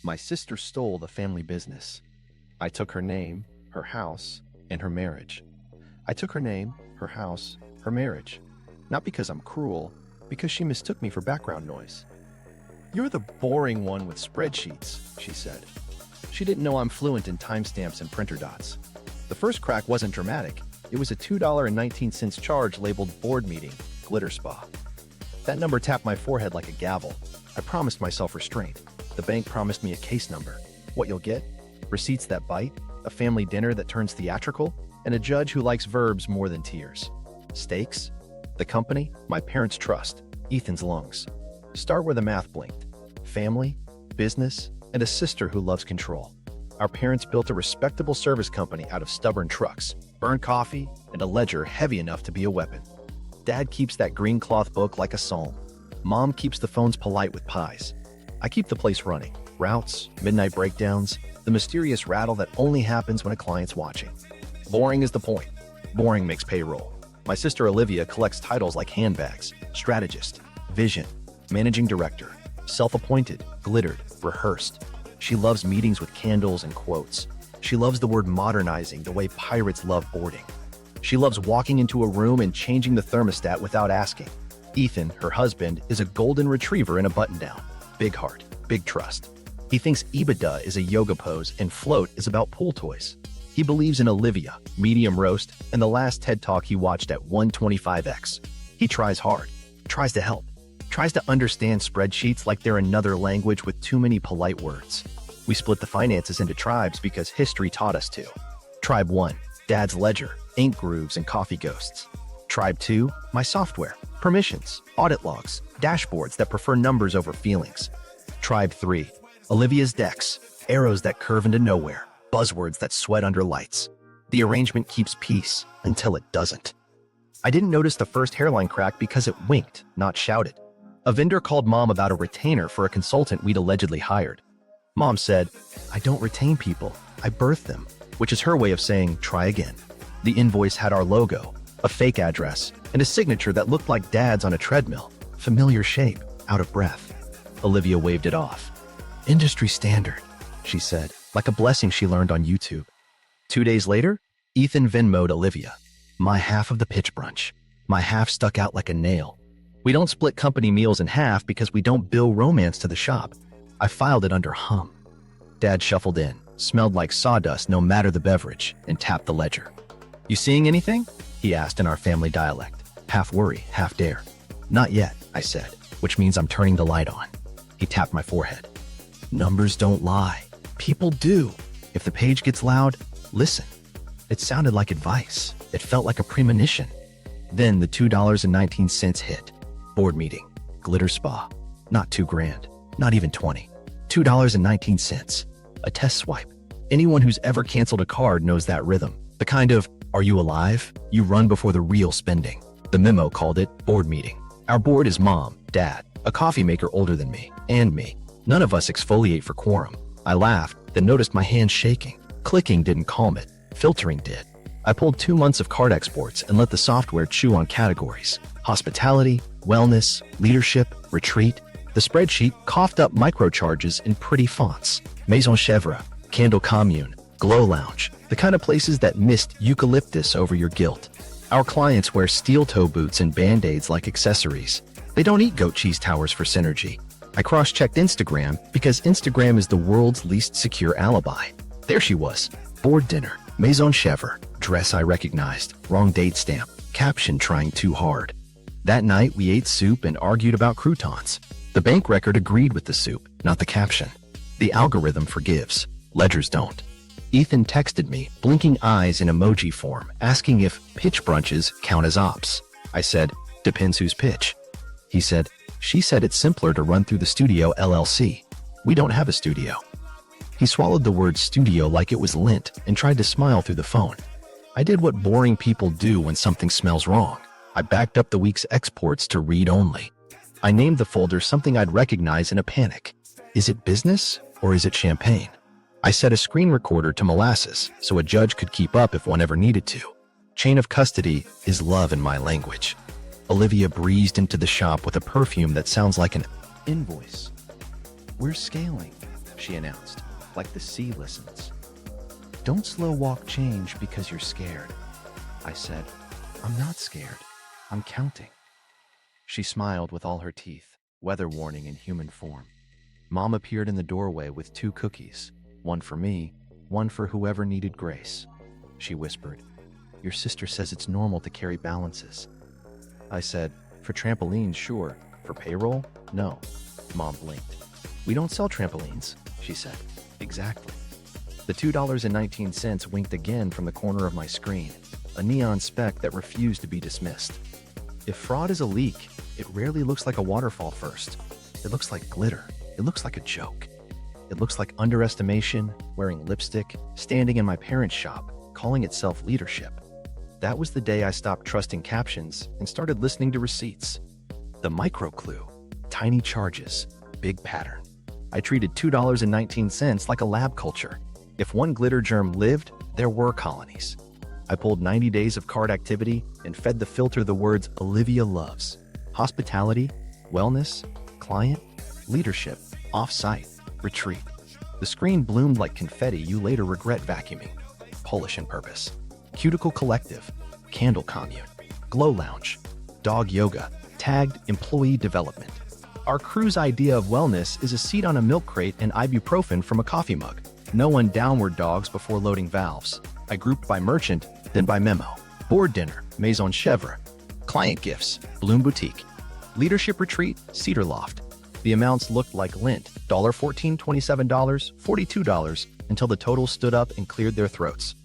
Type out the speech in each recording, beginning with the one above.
My sister stole the family business. I took her name, her house, and her marriage. I took her name, her house, her marriage. Not because I'm cruel, because she mistook me for background noise. "You're the boring one with spreadsheets," she said. She didn't know I'm fluent in timestamps and printer dots. The first crack wasn't dramatic. It was a $2.19 charge labeled board meeting, glitter spa. That number tapped my forehead like a gavel. I promised myself restraint. The bank promised me a case number. What you'll get? Receipts that bite, a family dinner that turns theatrical, and a judge who likes verbs more than tears. Stakes? The company, my parents' trust, Ethan's lungs. Start where the math blinked. Family, business, and a sister who loves control. Our parents built a respectable service company out of stubborn trucks, burned coffee, and a ledger heavy enough to be a weapon. Dad keeps that green cloth book like a psalm. Mom keeps the phones polite with pies. I keep the place running. Routes, midnight breakdowns, the mysterious rattle that only happens when a client's watching. Boring is the point. Boring makes payroll. My sister Olivia collects titles like handbags, strategist, vision, managing director, self-appointed, glittered, rehearsed. She loves meetings with candles and quotes. She loves the word modernizing the way pirates love boarding. She loves walking into a room and changing the thermostat without asking. Ethan, her husband, is a golden retriever in a button-down. Big heart, big trust. He thinks EBITDA is a yoga pose and float is about pool toys. He believes in Olivia, medium roast, and the last TED Talk he watched at 125x. He tries hard, tries to help, tries to understand spreadsheets like they're another language with too many polite words. We split the finances into tribes because history taught us to. Tribe 1, Dad's ledger, ink grooves, and coffee ghosts. Tribe 2, my software, permissions, audit logs, dashboards that prefer numbers over feelings. Tribe 3, Olivia's decks, arrows that curve into nowhere, buzzwords that sweat under lights. The arrangement keeps peace until it doesn't. I didn't notice the first hairline crack because it winked, not shouted. A vendor called Mom about a retainer for a consultant we'd allegedly hired. Mom said, "I don't retain people, I birth them," which is her way of saying, try again. The invoice had our logo, a fake address, and a signature that looked like Dad's on a treadmill. Familiar shape, out of breath. Olivia waved it off. "Industry standard," she said, like a blessing she learned on YouTube. 2 days later, Ethan Venmo'd Olivia. My half of the pitch brunch. My half stuck out like a nail. We don't split company meals in half because we don't bill romance to the shop. I filed it under hum. Dad shuffled in, smelled like sawdust no matter the beverage, and tapped the ledger. "You seeing anything?" he asked in our family dialect, half worry, half dare. "Not yet," I said, which means I'm turning the light on. He tapped my forehead. "Numbers don't lie. People do. If the page gets loud, listen." It sounded like advice. It felt like a premonition. Then the $2.19 hit. Board meeting, glitter spa. Not $2,000, not even 20. $2.19. A test swipe. Anyone who's ever canceled a card knows that rhythm. The kind of, "Are you alive?" you run before the real spending. The memo called it board meeting. Our board is Mom, Dad, a coffee maker older than me, and me. None of us exfoliate for quorum. I laughed, then noticed my hands shaking. Clicking didn't calm it. Filtering did. I pulled 2 months of card exports and let the software chew on categories. Hospitality, wellness, leadership, retreat. The spreadsheet coughed up microcharges in pretty fonts. Maison Chevre, Candle Commune, Glow Lounge, the kind of places that mist eucalyptus over your guilt. Our clients wear steel-toe boots and Band-Aids like accessories. They don't eat goat cheese towers for synergy. I cross-checked Instagram because Instagram is the world's least secure alibi. There she was. Board dinner, Maison Chevre, dress I recognized, wrong date stamp, caption trying too hard. That night we ate soup and argued about croutons. The bank record agreed with the soup, not the caption. The algorithm forgives. Ledgers don't. Ethan texted me, blinking eyes in emoji form, asking if pitch brunches count as ops. I said, "Depends whose pitch." He said, "She said it's simpler to run through the studio LLC. We don't have a studio." He swallowed the word studio like it was lint and tried to smile through the phone. I did what boring people do when something smells wrong. I backed up the week's exports to read only. I named the folder something I'd recognize in a panic. Is it business or is it champagne? I set a screen recorder to molasses so a judge could keep up if one ever needed to. Chain of custody is love in my language. Olivia breezed into the shop with a perfume that sounds like an invoice. "We're scaling," she announced, like the sea listens. Don't slow walk change because you're scared. I said, I'm not scared. I'm counting. She smiled with all her teeth, weather warning in human form. Mom appeared in the doorway with 2 cookies, one for me, one for whoever needed grace. She whispered, your sister says it's normal to carry balances. I said, for trampolines, sure. For payroll, no. Mom blinked. We don't sell trampolines, she said. Exactly. The $2.19 winked again from the corner of my screen, a neon speck that refused to be dismissed. If fraud is a leak, it rarely looks like a waterfall first. It looks like glitter. It looks like a joke. It looks like underestimation, wearing lipstick, standing in my parents' shop, calling itself leadership. That was the day I stopped trusting captions and started listening to receipts. The micro clue, tiny charges, big pattern. I treated $2.19 like a lab culture. If one glitter germ lived, there were colonies. I pulled 90 days of card activity and fed the filter the words Olivia loves. Hospitality, wellness, client, leadership, off-site, retreat. The screen bloomed like confetti you later regret vacuuming. Polish in purpose. Cuticle Collective, Candle Commune, Glow Lounge, Dog Yoga, tagged Employee Development. Our crew's idea of wellness is a seat on a milk crate and ibuprofen from a coffee mug. No one downward dogs before loading valves. I grouped by merchant, then by memo. Board dinner, Maison Chevre. Client gifts, Bloom Boutique. Leadership retreat, Cedar Loft. The amounts looked like lint, $14, $27, $42, until the totals stood up and cleared their throats.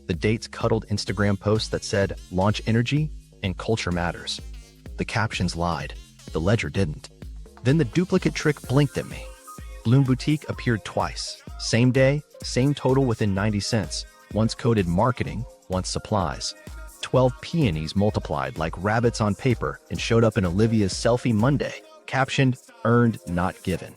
The dates cuddled Instagram posts that said, launch energy and culture matters. The captions lied. The ledger didn't. Then the duplicate trick blinked at me. Bloom Boutique appeared twice. Same day, same total within 90 cents. Once coded marketing, once supplies. 12 peonies multiplied like rabbits on paper and showed up in Olivia's selfie Monday, captioned, earned, not given.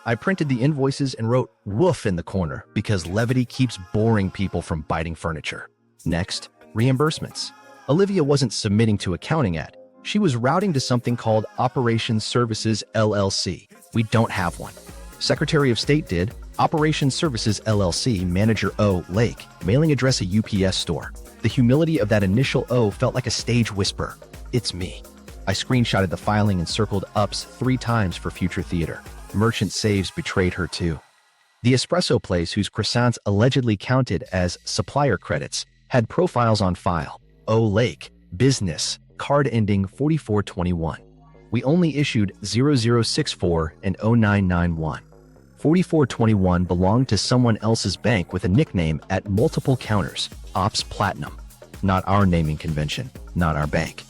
I printed the invoices and wrote woof in the corner because levity keeps boring people from biting furniture. Next, reimbursements. Olivia wasn't submitting to accounting at. She was routing to something called Operations Services LLC. We don't have one. Secretary of State did. Operations Services LLC, Manager O, Lake, mailing address a UPS store. The humility of that initial O felt like a stage whisper. It's me. I screenshotted the filing and circled ups 3 times for future theater. Merchant Saves betrayed her too. The espresso place, whose croissants allegedly counted as supplier credits, had profiles on file. O Lake, business, card ending 4421. We only issued 0064 and 0991. 4421 belonged to someone else's bank with a nickname at multiple counters, Ops Platinum. Not our naming convention, not our bank.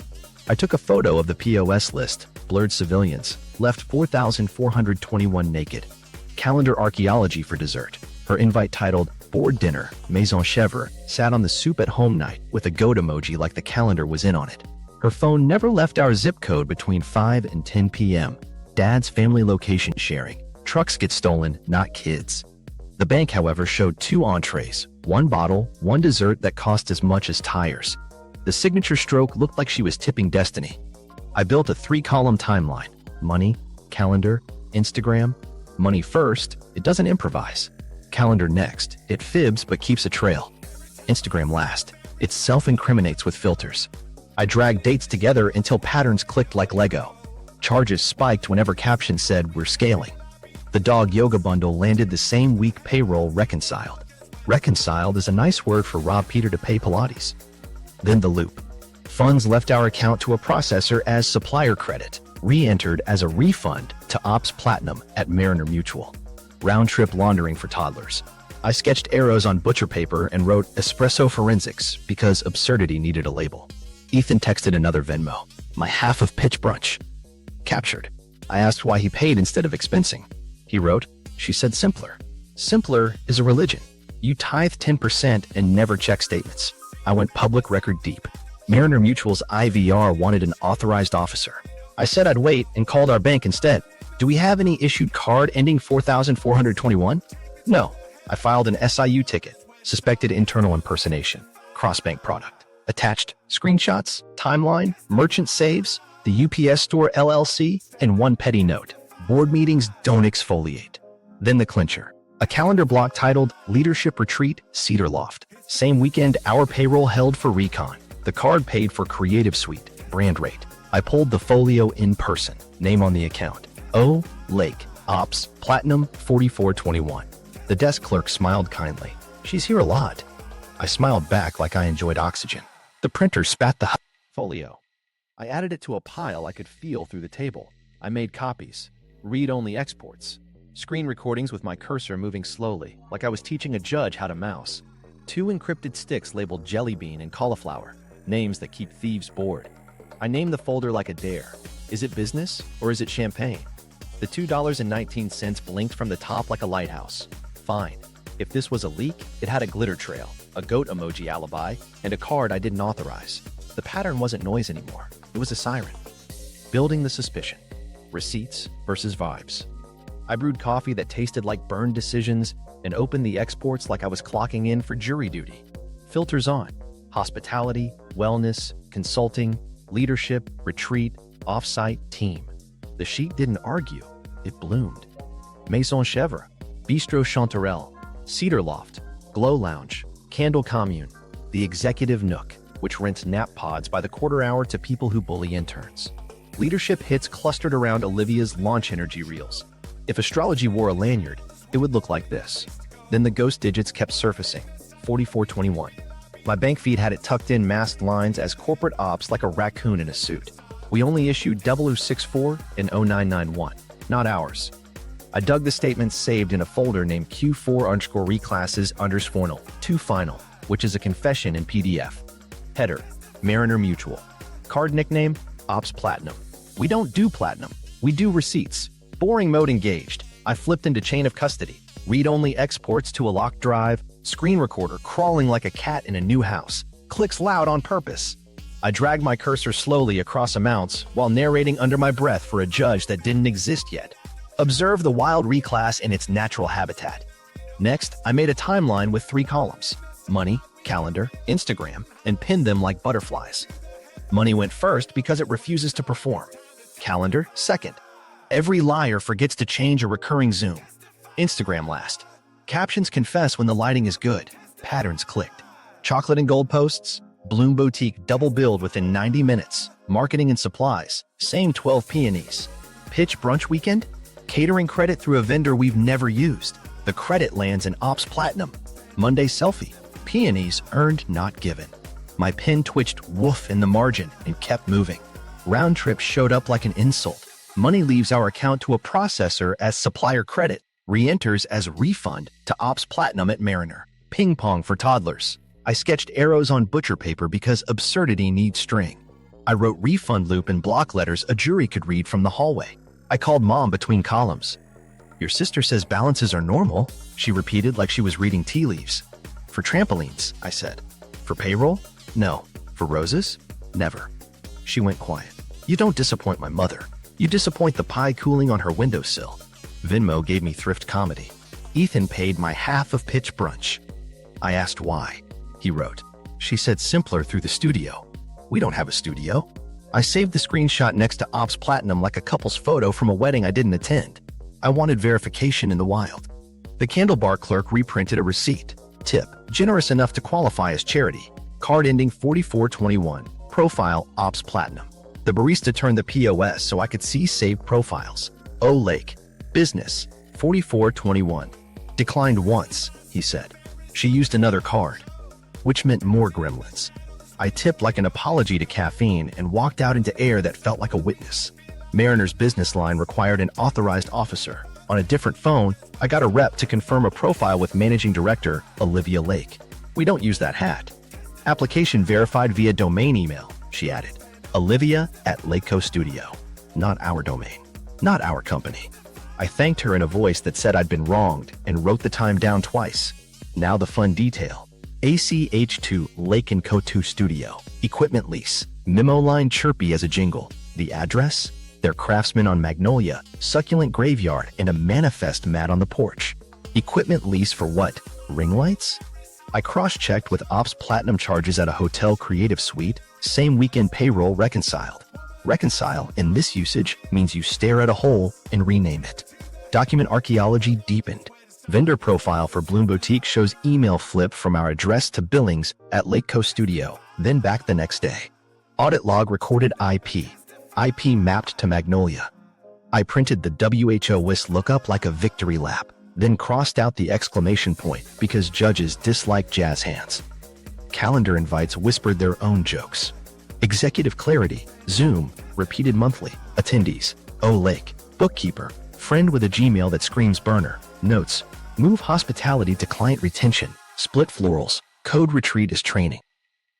I took a photo of the POS list, blurred civilians, left 4,421 naked. Calendar archaeology for dessert. Her invite titled Board Dinner, Maison Chevre, sat on the soup at home night with a goat emoji like the calendar was in on it. Her phone never left our zip code between 5 and 10 p.m. Dad's family location sharing. Trucks get stolen, not kids. The bank, however, showed 2 entrees, 1 bottle, 1 dessert that cost as much as tires. The signature stroke looked like she was tipping destiny. I built a 3-column timeline. Money, calendar, Instagram. Money first, it doesn't improvise. Calendar next, it fibs but keeps a trail. Instagram last, it self-incriminates with filters. I dragged dates together until patterns clicked like Lego. Charges spiked whenever captions said, we're scaling. The dog yoga bundle landed the same week. Payroll reconciled. Reconciled is a nice word for Rob Peter to pay Pilates. Then the loop. Funds left our account to a processor as supplier credit, re-entered as a refund to Ops Platinum at Mariner Mutual. Round-trip laundering for toddlers. I sketched arrows on butcher paper and wrote espresso forensics because absurdity needed a label. Ethan texted another Venmo. My half of pitch brunch. Captured. I asked why he paid instead of expensing. He wrote, she said simpler. Simpler is a religion. You tithe 10% and never check statements. I went public record deep. Mariner Mutual's IVR wanted an authorized officer. I said I'd wait and called our bank instead. Do we have any issued card ending 4,421? No. I filed an SIU ticket. Suspected internal impersonation. Cross-bank product. Attached screenshots, timeline, merchant saves, the UPS store LLC, and 1 petty note. Board meetings don't exfoliate. Then the clincher. A calendar block titled Leadership Retreat, Cedar Loft. Same weekend, our payroll held for Recon. The card paid for Creative Suite, brand rate. I pulled the folio in person. Name on the account. O. Lake, Ops, Platinum, 4421. The desk clerk smiled kindly. She's here a lot. I smiled back like I enjoyed oxygen. The printer spat the folio. I added it to a pile I could feel through the table. I made copies, read-only exports, screen recordings with my cursor moving slowly, like I was teaching a judge how to mouse. 2 encrypted sticks labeled Jelly Bean and Cauliflower, names that keep thieves bored. I named the folder like a dare. Is it business or is it champagne? The $2.19 blinked from the top like a lighthouse. Fine. If this was a leak, it had a glitter trail, a goat emoji alibi, and a card I didn't authorize. The pattern wasn't noise anymore. It was a siren. Building the suspicion. Receipts versus vibes. I brewed coffee that tasted like burned decisions and opened the exports like I was clocking in for jury duty. Filters on. Hospitality, wellness, consulting, leadership, retreat, offsite, team. The sheet didn't argue. It bloomed. Maison Chèvre, Bistro Chanterelle, Cedar Loft, Glow Lounge, Candle Commune, the Executive Nook, which rents nap pods by the quarter hour to people who bully interns. Leadership hits clustered around Olivia's launch energy reels. If astrology wore a lanyard, it would look like this. Then the ghost digits kept surfacing. 4421. My bank feed had it tucked in masked lines as corporate ops like a raccoon in a suit. We only issued 0064 and 0991, not ours. I dug the statements saved in a folder named Q4_reclasses_2 final, which is a confession in PDF. Header, Mariner Mutual. Card nickname, Ops Platinum. We don't do platinum. We do receipts. Boring mode engaged. I flipped into chain of custody. Read-only exports to a locked drive. Screen recorder crawling like a cat in a new house. Clicks loud on purpose. I dragged my cursor slowly across amounts while narrating under my breath for a judge that didn't exist yet. Observe the wild reclass in its natural habitat. Next, I made a timeline with 3 columns. Money, calendar, Instagram, and pinned them like butterflies. Money went first because it refuses to perform. Calendar, second. Every liar forgets to change a recurring zoom. Instagram last. Captions confess when the lighting is good. Patterns clicked. Chocolate and gold posts. Bloom Boutique double billed within 90 minutes. Marketing and supplies. Same 12 peonies. Pitch brunch weekend. Catering credit through a vendor we've never used. The credit lands in Ops Platinum. Monday selfie. Peonies earned, not given. My pen twitched woof in the margin and kept moving. Round trip showed up like an insult. Money leaves our account to a processor as supplier credit. Re-enters as refund to Ops Platinum at Mariner. Ping pong for toddlers. I sketched arrows on butcher paper because absurdity needs string. I wrote refund loop in block letters a jury could read from the hallway. I called mom between columns. Your sister says balances are normal, she repeated like she was reading tea leaves. For trampolines, I said. For payroll? No. For roses? Never. She went quiet. You don't disappoint my mother. You disappoint the pie cooling on her windowsill. Venmo gave me thrift comedy. Ethan paid my half of pitch brunch. I asked why. He wrote. She said simpler through the studio. We don't have a studio. I saved the screenshot next to Ops Platinum like a couple's photo from a wedding I didn't attend. I wanted verification in the wild. The candle bar clerk reprinted a receipt. Tip, generous enough to qualify as charity. Card ending 4421. Profile, Ops Platinum. The barista turned the POS so I could see saved profiles. O Lake. Business. 4421. Declined once, he said. She used another card, which meant more gremlins. I tipped like an apology to caffeine and walked out into air that felt like a witness. Mariner's business line required an authorized officer. On a different phone, I got a rep to confirm a profile with Managing Director Olivia Lake. We don't use that hat. Application verified via domain email, she added. Olivia at Lakeco Studio. Not our domain. Not our company. I thanked her in a voice that said I'd been wronged and wrote the time down twice. Now the fun detail. ACH2 Lake & Co 2 Studio. Equipment lease. Memo line chirpy as a jingle. The address? Their Craftsman on Magnolia, Succulent Graveyard, and a manifest mat on the porch. Equipment lease for what? Ring lights? I cross-checked with Ops Platinum charges at a hotel creative suite. Same weekend payroll reconciled. Reconcile in this usage means you stare at a hole and rename it. Document archaeology deepened. Vendor profile for Bloom Boutique shows email flip from our address to billings at Lake Coast Studio, then back the next day. Audit log recorded IP. IP mapped to Magnolia. I printed the WHO WIS lookup like a victory lap, then crossed out the exclamation point because judges dislike jazz hands. Calendar invites whispered their own jokes. Executive clarity, Zoom, repeated monthly, attendees, Lake, bookkeeper, friend with a Gmail that screams burner, notes, move hospitality to client retention, split florals, code retreat is training.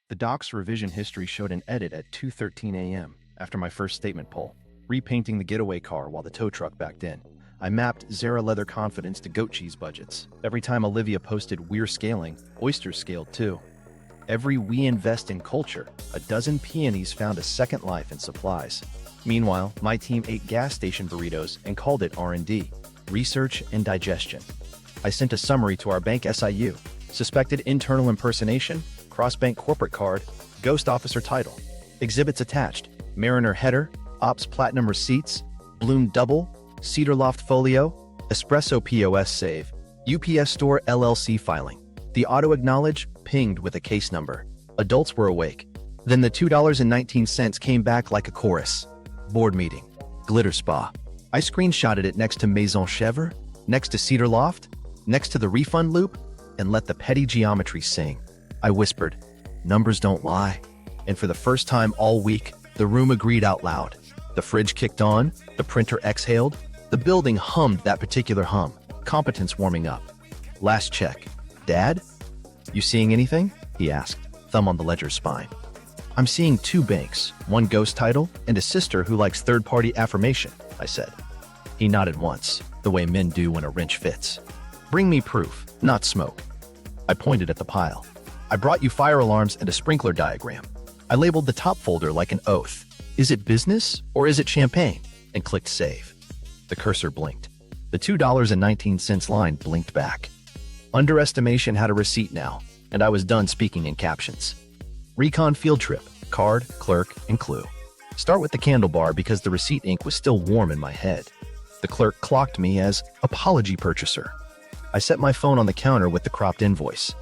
The doc's revision history showed an edit at 2:13 a.m. after my first statement poll, repainting the getaway car while the tow truck backed in. I mapped Zara leather confidence to goat cheese budgets. Every time Olivia posted we're scaling, oysters scaled too. Every we invest in culture, a dozen peonies found a second life in supplies. Meanwhile, my team ate gas station burritos and called it R&D, research and digestion. I sent a summary to our bank SIU, suspected internal impersonation, cross-bank corporate card, ghost officer title, exhibits attached, Mariner header, Ops Platinum receipts, Bloom double, Cedar Loft folio, Espresso POS save, UPS store LLC filing. The auto-acknowledge pinged with a case number. Adults were awake. Then the $2.19 came back like a chorus. Board meeting. Glitter spa. I screenshotted it next to Maison Chevre, next to Cedar Loft, next to the refund loop, and let the petty geometry sing. I whispered, numbers don't lie. And for the first time all week, the room agreed out loud. The fridge kicked on, the printer exhaled, the building hummed that particular hum, competence warming up. Last check. Dad? You seeing anything? He asked, thumb on the ledger's spine. I'm seeing two banks, one ghost title and a sister who likes third-party affirmation, I said. He nodded once, the way men do when a wrench fits. Bring me proof, not smoke. I pointed at the pile. I brought you fire alarms and a sprinkler diagram. I labeled the top folder like an oath. Is it business or is it champagne? And clicked save. The cursor blinked. The $2.19 line blinked back. Underestimation had a receipt now, and I was done speaking in captions. Recon field trip, card, clerk, and clue. Start with the candle bar because the receipt ink was still warm in my head. The clerk clocked me as apology purchaser. I set my phone on the counter with the cropped invoice.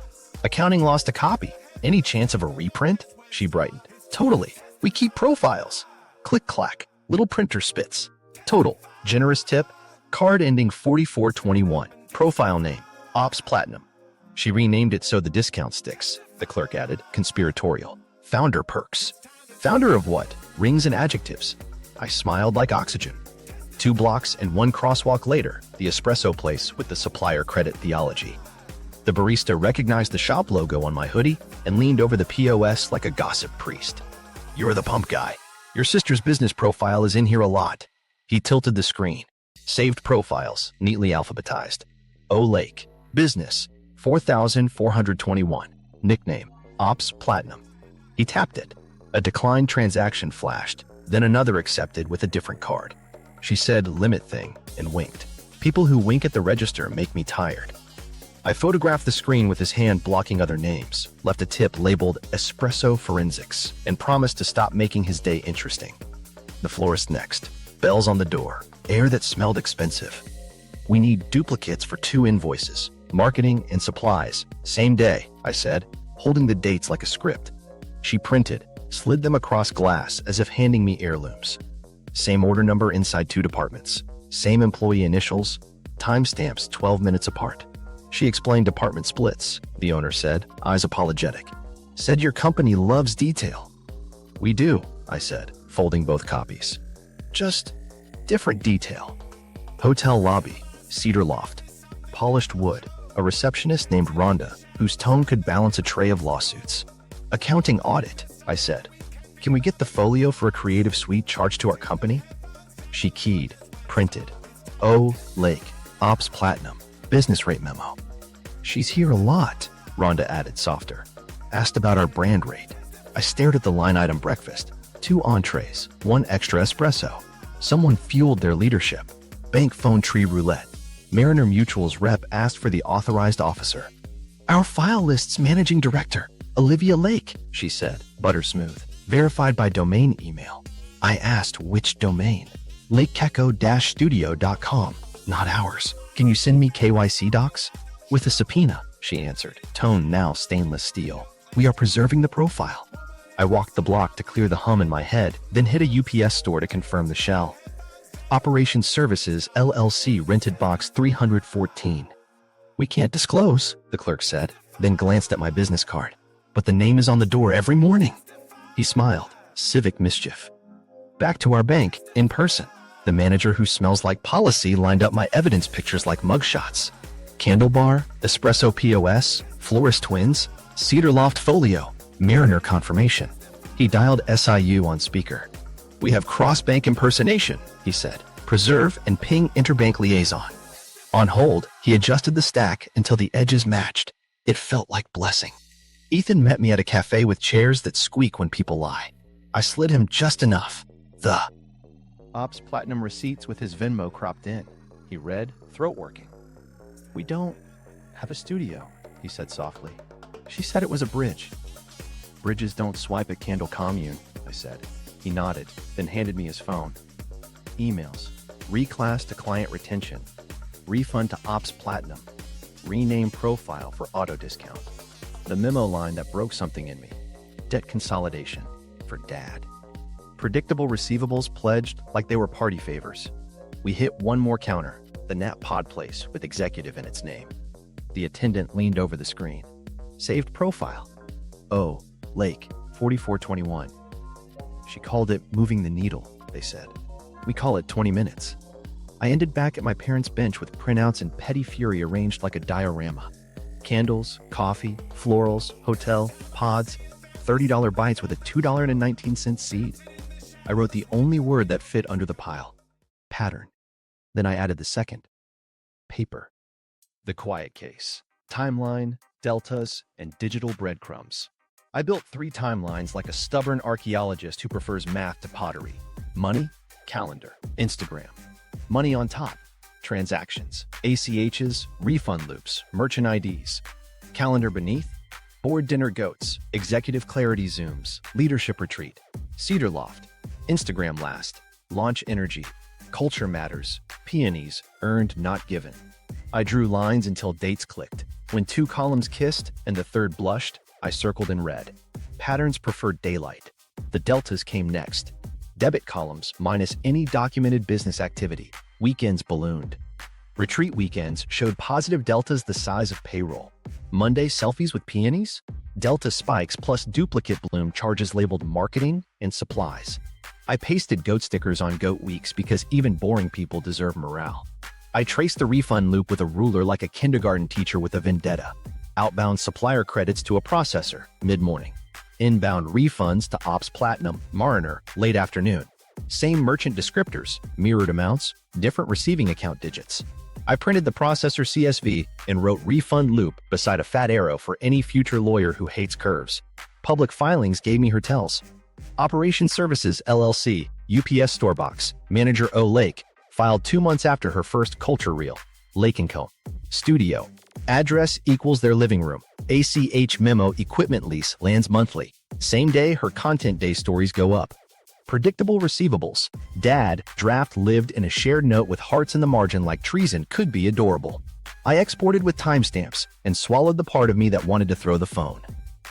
Accounting lost a copy. Any chance of a reprint? She brightened. Totally. We keep profiles. Click clack. Little printer spits. Total. Generous tip. Card ending 4421. Profile name. Ops Platinum. She renamed it so the discount sticks, the clerk added, conspiratorial. Founder perks. Founder of what? Rings and adjectives. I smiled like oxygen. 2 blocks and 1 crosswalk later, the espresso place with the supplier credit theology. The barista recognized the shop logo on my hoodie and leaned over the POS like a gossip priest. You're the pump guy. Your sister's business profile is in here a lot. He tilted the screen. Saved profiles, neatly alphabetized. Lake. Business, 4,421. Nickname, Ops Platinum. He tapped it. A declined transaction flashed, then another accepted with a different card. She said limit thing and winked. People who wink at the register make me tired. I photographed the screen with his hand blocking other names, left a tip labeled Espresso Forensics, and promised to stop making his day interesting. The florist next. Bells on the door. Air that smelled expensive. We need duplicates for 2 invoices. Marketing and supplies. Same day, I said, holding the dates like a script. She printed, slid them across glass as if handing me heirlooms. Same order number inside 2 departments. Same employee initials. Timestamps 12 minutes apart. She explained department splits, the owner said, eyes apologetic. Said your company loves detail. We do, I said, folding both copies. Just different detail. Hotel lobby, Cedar Loft. Polished wood. A receptionist named Rhonda, whose tone could balance a tray of lawsuits. Accounting audit, I said. Can we get the folio for a creative suite charged to our company? She keyed, printed. Lake, Ops Platinum, business rate memo. She's here a lot, Rhonda added softer. Asked about our brand rate. I stared at the line item breakfast. 2 entrees, 1 extra espresso. Someone fueled their leadership. Bank phone tree roulette. Mariner Mutual's rep asked for the authorized officer. Our file list's managing director, Olivia Lake, she said, butter smooth, verified by domain email. I asked which domain. LakeKeco-studio.com, not ours. Can you send me KYC docs? With a subpoena, she answered, tone now stainless steel. We are preserving the profile. I walked the block to clear the hum in my head, then hit a UPS store to confirm the shell. Operations Services, LLC, rented box 314. We can't disclose, the clerk said, then glanced at my business card. But the name is on the door every morning. He smiled. Civic mischief. Back to our bank, in person. The manager who smells like policy lined up my evidence pictures like mugshots. Candle Bar, Espresso POS, Florist Twins, Cedar Loft Folio, Mariner confirmation. He dialed SIU on speaker. We have cross-bank impersonation, he said. Preserve and ping interbank liaison. On hold, he adjusted the stack until the edges matched. It felt like blessing. Ethan met me at a cafe with chairs that squeak when people lie. I slid him just enough. The Ops Platinum receipts with his Venmo cropped in. He read, throat working. We don't have a studio, he said softly. She said it was a bridge. Bridges don't swipe at Candle Commune, I said. He nodded, then handed me his phone. Emails. Reclass to client retention. Refund to Ops Platinum. Rename profile for auto discount. The memo line that broke something in me. Debt consolidation for Dad. Predictable receivables pledged like they were party favors. We hit one more counter, the Nat Pod place with executive in its name. The attendant leaned over the screen. Saved profile. Oh, Lake, 4421. She called it moving the needle, they said. We call it 20 minutes. I ended back at my parents' bench with printouts and petty fury arranged like a diorama. Candles, coffee, florals, hotel, pods, $30 bites with a $2.19 seed. I wrote the only word that fit under the pile. Pattern. Then I added the second. Paper. The quiet case. Timeline, deltas, and digital breadcrumbs. I built 3 timelines like a stubborn archaeologist who prefers math to pottery. Money, calendar, Instagram. Money on top. Transactions, ACHs, refund loops, merchant IDs. Calendar beneath. Board dinner goats, executive clarity Zooms, leadership retreat, Cedar Loft, Instagram last, launch energy, culture matters, peonies, earned not given. I drew lines until dates clicked. When 2 columns kissed and the third blushed, I circled in red. Patterns preferred daylight. The deltas came next. Debit columns minus any documented business activity. Weekends ballooned. Retreat weekends showed positive deltas the size of payroll. Monday selfies with peonies? Delta spikes plus duplicate bloom charges labeled marketing and supplies. I pasted goat stickers on goat weeks because even boring people deserve morale. I traced the refund loop with a ruler like a kindergarten teacher with a vendetta. Outbound supplier credits to a processor, mid-morning. Inbound refunds to Ops Platinum, Mariner, late afternoon. Same merchant descriptors, mirrored amounts, different receiving account digits. I printed the processor CSV and wrote refund loop beside a fat arrow for any future lawyer who hates curves. Public filings gave me her tells. Operations Services, LLC, UPS Store Box, Manager O. Lake, filed 2 months after her first culture reel. Lake & Co. Studio. Address equals their living room. ACH memo equipment lease lands monthly. Same day her content day stories go up. Predictable receivables. Dad, draft lived in a shared note with hearts in the margin like treason could be adorable. I exported with timestamps and swallowed the part of me that wanted to throw the phone.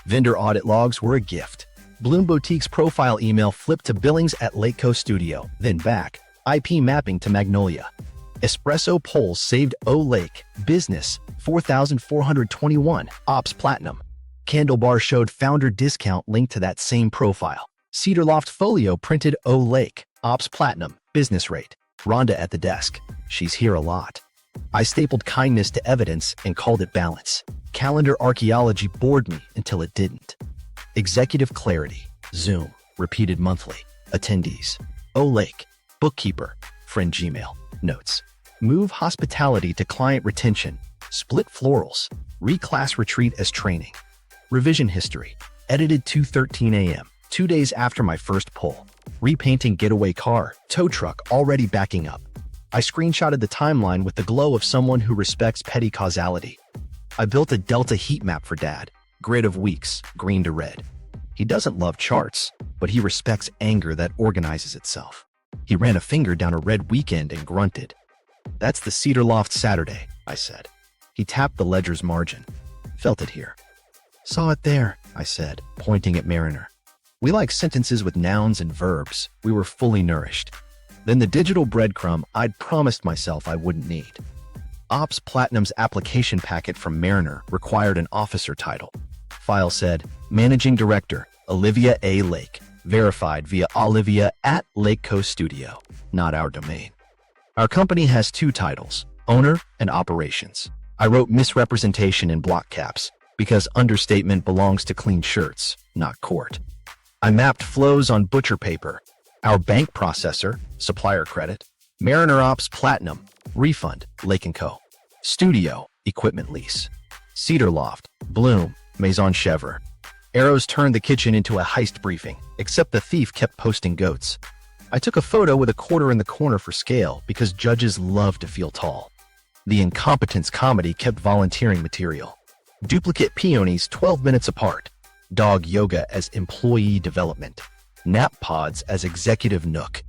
Vendor audit logs were a gift. Bloom Boutique's profile email flipped to billings at Lakeco Studio, then back. IP mapping to Magnolia. Espresso polls saved O Lake. Business, 4,421. Ops Platinum. Candle Bar showed founder discount linked to that same profile. Cedar Loft Folio printed O Lake. Ops Platinum. Business rate. Rhonda at the desk. She's here a lot. I stapled kindness to evidence and called it balance. Calendar archaeology bored me until it didn't. Executive clarity. Zoom. Repeated monthly. Attendees. O Lake. Bookkeeper. Friend Gmail. Notes. Move hospitality to client retention. Split florals. Reclass retreat as training. Revision history. Edited 2:13 a.m. 2 days after my first pull. Repainting getaway car. Tow truck already backing up. I screenshotted the timeline with the glow of someone who respects petty causality. I built a delta heat map for Dad. Grid of weeks, green to red. He doesn't love charts, but he respects anger that organizes itself. He ran a finger down a red weekend and grunted. That's the Cedar Loft Saturday, I said. He tapped the ledger's margin. Felt it here. Saw it there, I said, pointing at Mariner. We like sentences with nouns and verbs. We were fully nourished. Then the digital breadcrumb I'd promised myself I wouldn't need. Ops Platinum's application packet from Mariner required an officer title. File said, Managing Director, Olivia A. Lake, verified via Olivia at Lake Coast Studio, not our domain. Our company has 2 titles, Owner and Operations. I wrote misrepresentation in block caps because understatement belongs to clean shirts, not court. I mapped flows on butcher paper, our bank processor, supplier credit, Mariner Ops Platinum, Refund, Lake & Co. Studio, equipment lease. Cedar Loft, Bloom, Maison Chevre. Arrows turned the kitchen into a heist briefing, except the thief kept posting goats. I took a photo with a quarter in the corner for scale because judges love to feel tall. The incompetence comedy kept volunteering material. Duplicate peonies 12 minutes apart. Dog yoga as employee development. Nap pods as executive nook.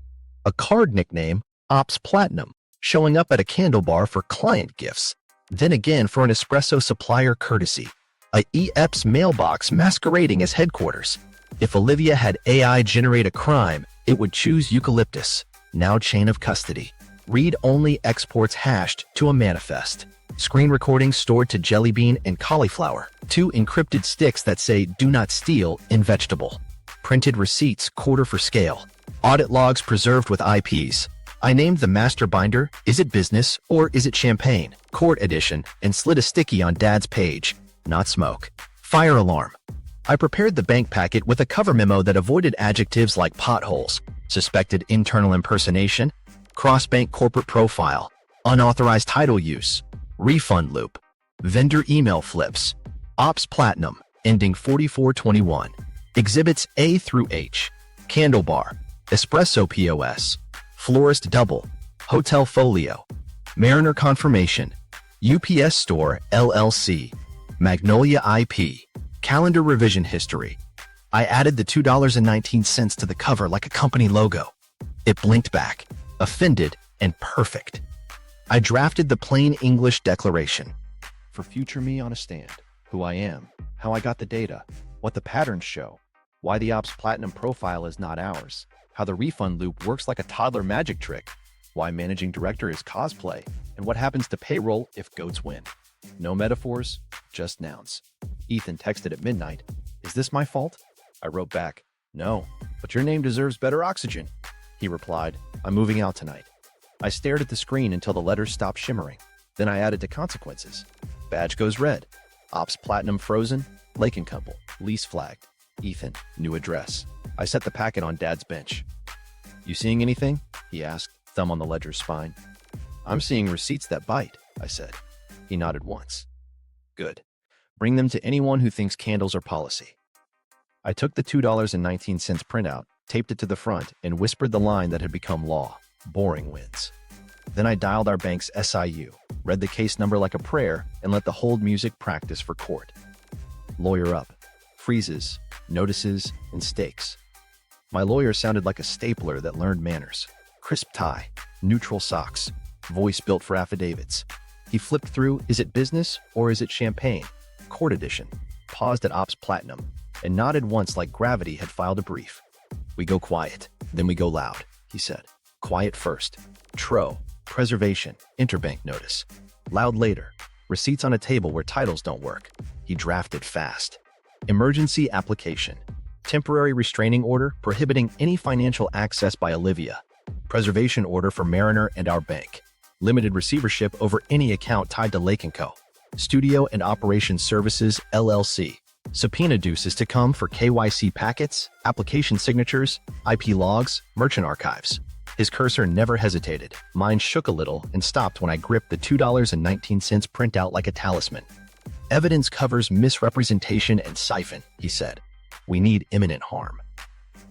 A card nickname, Ops Platinum, showing up at a candle bar for client gifts. Then again for an espresso supplier courtesy. A EEPS mailbox masquerading as headquarters. If Olivia had AI generate a crime, it would choose eucalyptus, now chain of custody. Read-only exports hashed to a manifest. Screen recordings stored to jelly bean and cauliflower. 2 encrypted sticks that say do not steal in vegetable. Printed receipts quarter for scale. Audit logs preserved with IPs. I named the master binder, Is It Business or Is It Champagne? Court edition, and slid a sticky on Dad's page. Not smoke. Fire alarm. I prepared the bank packet with a cover memo that avoided adjectives like potholes, suspected internal impersonation, cross-bank corporate profile, unauthorized title use, refund loop, vendor email flips, Ops Platinum, ending 4421, exhibits A through H, candle bar, espresso POS, florist double, hotel folio, Mariner confirmation, UPS store LLC, Magnolia IP, calendar revision history. I added the $2.19 to the cover like a company logo. It blinked back, offended and perfect. I drafted the plain English declaration. For future me on a stand, who I am, how I got the data, what the patterns show, why the Ops Platinum profile is not ours, how the refund loop works like a toddler magic trick, why managing director is cosplay, and what happens to payroll if goats win. No metaphors, just nouns. Ethan texted at midnight, Is this my fault? I wrote back, No, but your name deserves better oxygen. He replied, I'm moving out tonight. I stared at the screen until the letters stopped shimmering. Then I added to consequences. Badge goes red. Ops Platinum frozen. Lake & Couple. Lease flagged. Ethan, new address. I set the packet on Dad's bench. You seeing anything? He asked, thumb on the ledger's spine. I'm seeing receipts that bite, I said. He nodded once. Good. Bring them to anyone who thinks candles are policy. I took the $2.19 printout, taped it to the front, and whispered the line that had become law. Boring wins. Then I dialed our bank's SIU, read the case number like a prayer, and let the hold music practice for court. Lawyer up. Freezes, notices, and stakes. My lawyer sounded like a stapler that learned manners. Crisp tie, neutral socks, voice built for affidavits. He flipped through, Is it business or is it champagne? Court edition. Paused at Ops Platinum, and nodded once like gravity had filed a brief. We go quiet, then we go loud, he said. Quiet first. Tro, preservation, interbank notice. Loud later. Receipts on a table where titles don't work. He drafted fast. Emergency application. Temporary restraining order prohibiting any financial access by Olivia. Preservation order for Mariner and our bank. Limited receivership over any account tied to Lake & Co. Studio and Operations Services, LLC. Subpoena deuce is to come for KYC packets, application signatures, IP logs, merchant archives. His cursor never hesitated. Mine shook a little and stopped when I gripped the $2.19 printout like a talisman. Evidence covers misrepresentation and siphon, he said. We need imminent harm.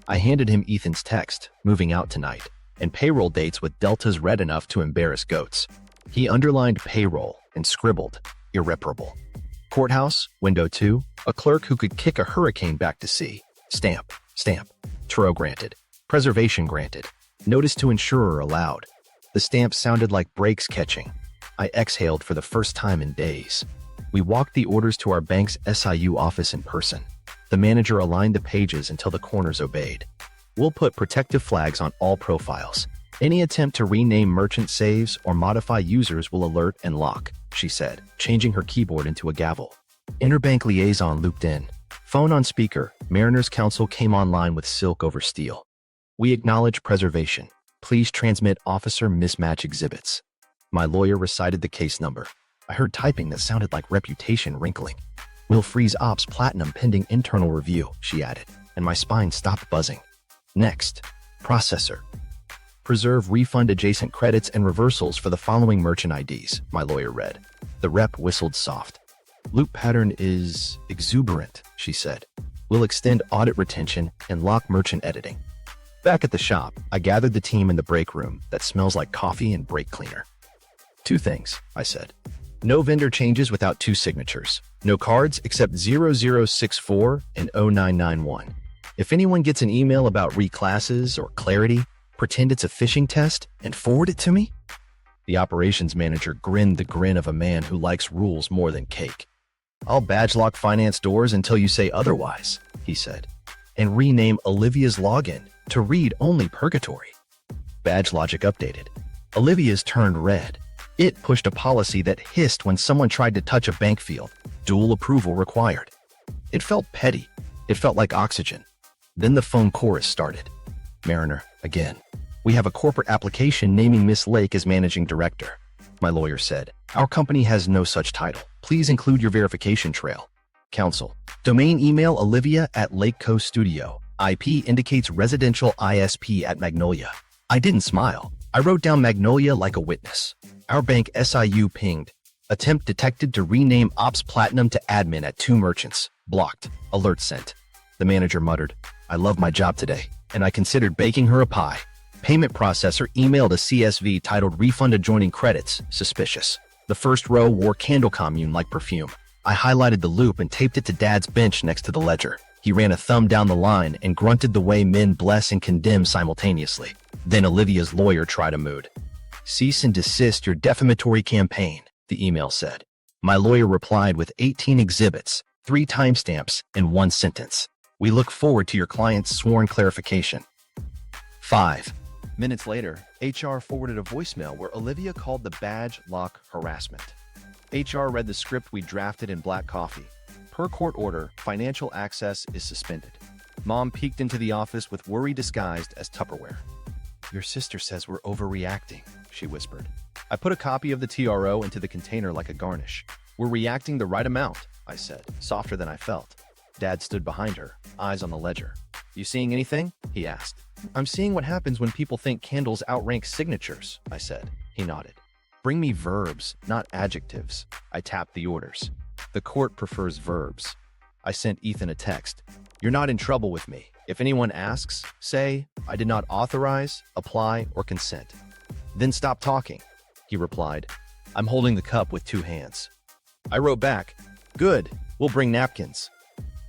I handed him Ethan's text, moving out tonight, and payroll dates with deltas red enough to embarrass goats. He underlined payroll and scribbled, irreparable. Courthouse, window 2, a clerk who could kick a hurricane back to sea. Stamp, stamp. Turo granted. Preservation granted. Notice to insurer allowed. The stamp sounded like brakes catching. I exhaled for the first time in days. We walked the orders to our bank's SIU office in person. The manager aligned the pages until the corners obeyed. We'll put protective flags on all profiles. Any attempt to rename merchant saves or modify users will alert and lock, she said, changing her keyboard into a gavel. Interbank liaison looped in. Phone on speaker, Mariners Council came online with silk over steel. We acknowledge preservation. Please transmit officer mismatch exhibits. My lawyer recited the case number. I heard typing that sounded like reputation wrinkling. We'll freeze ops platinum pending internal review, she added, and my spine stopped buzzing. Next, processor. Preserve refund adjacent credits and reversals for the following merchant IDs, my lawyer read. The rep whistled soft. Loop pattern is exuberant, she said. We'll extend audit retention and lock merchant editing. Back at the shop, I gathered the team in the break room that smells like coffee and brake cleaner. 2 things, I said. No vendor changes without 2 signatures. No cards except 0064 and 0991. If anyone gets an email about reclasses or clarity, pretend it's a phishing test and forward it to me? The operations manager grinned the grin of a man who likes rules more than cake. I'll badge lock finance doors until you say otherwise, he said, and rename Olivia's login to read only purgatory. Badge logic updated. Olivia's turned red. It pushed a policy that hissed when someone tried to touch a bank field. Dual approval required. It felt petty. It felt like oxygen. Then the phone chorus started. Mariner, again. We have a corporate application naming Miss Lake as managing director. My lawyer said, our company has no such title. Please include your verification trail. Counsel. Domain email Olivia@LakeCoast Studio. IP indicates residential ISP at Magnolia. I didn't smile. I wrote down Magnolia like a witness. Our bank SIU pinged. Attempt detected to rename Ops Platinum to admin at 2 merchants. Blocked. Alert sent. The manager muttered, I love my job today, and I considered baking her a pie. Payment processor emailed a CSV titled Refund Adjoining Credits. Suspicious. The first row wore candle commune like perfume. I highlighted the loop and taped it to Dad's bench next to the ledger. He ran a thumb down the line and grunted the way men bless and condemn simultaneously. Then Olivia's lawyer tried a mood. Cease and desist your defamatory campaign, the email said. My lawyer replied with 18 exhibits, 3 timestamps, and 1 sentence. We look forward to your client's sworn clarification. 5 minutes later, HR forwarded a voicemail where Olivia called the badge lock harassment. HR read the script we drafted in black coffee. Per court order, financial access is suspended. Mom peeked into the office with worry disguised as Tupperware. Your sister says we're overreacting, she whispered. I put a copy of the TRO into the container like a garnish. We're reacting the right amount, I said, softer than I felt. Dad stood behind her, eyes on the ledger. You seeing anything? He asked. I'm seeing what happens when people think candles outrank signatures, I said. He nodded. Bring me verbs, not adjectives. I tapped the orders. The court prefers verbs. I sent Ethan a text. You're not in trouble with me. If anyone asks, say, I did not authorize, apply, or consent. Then stop talking, he replied. I'm holding the cup with 2 hands. I wrote back, good, we'll bring napkins.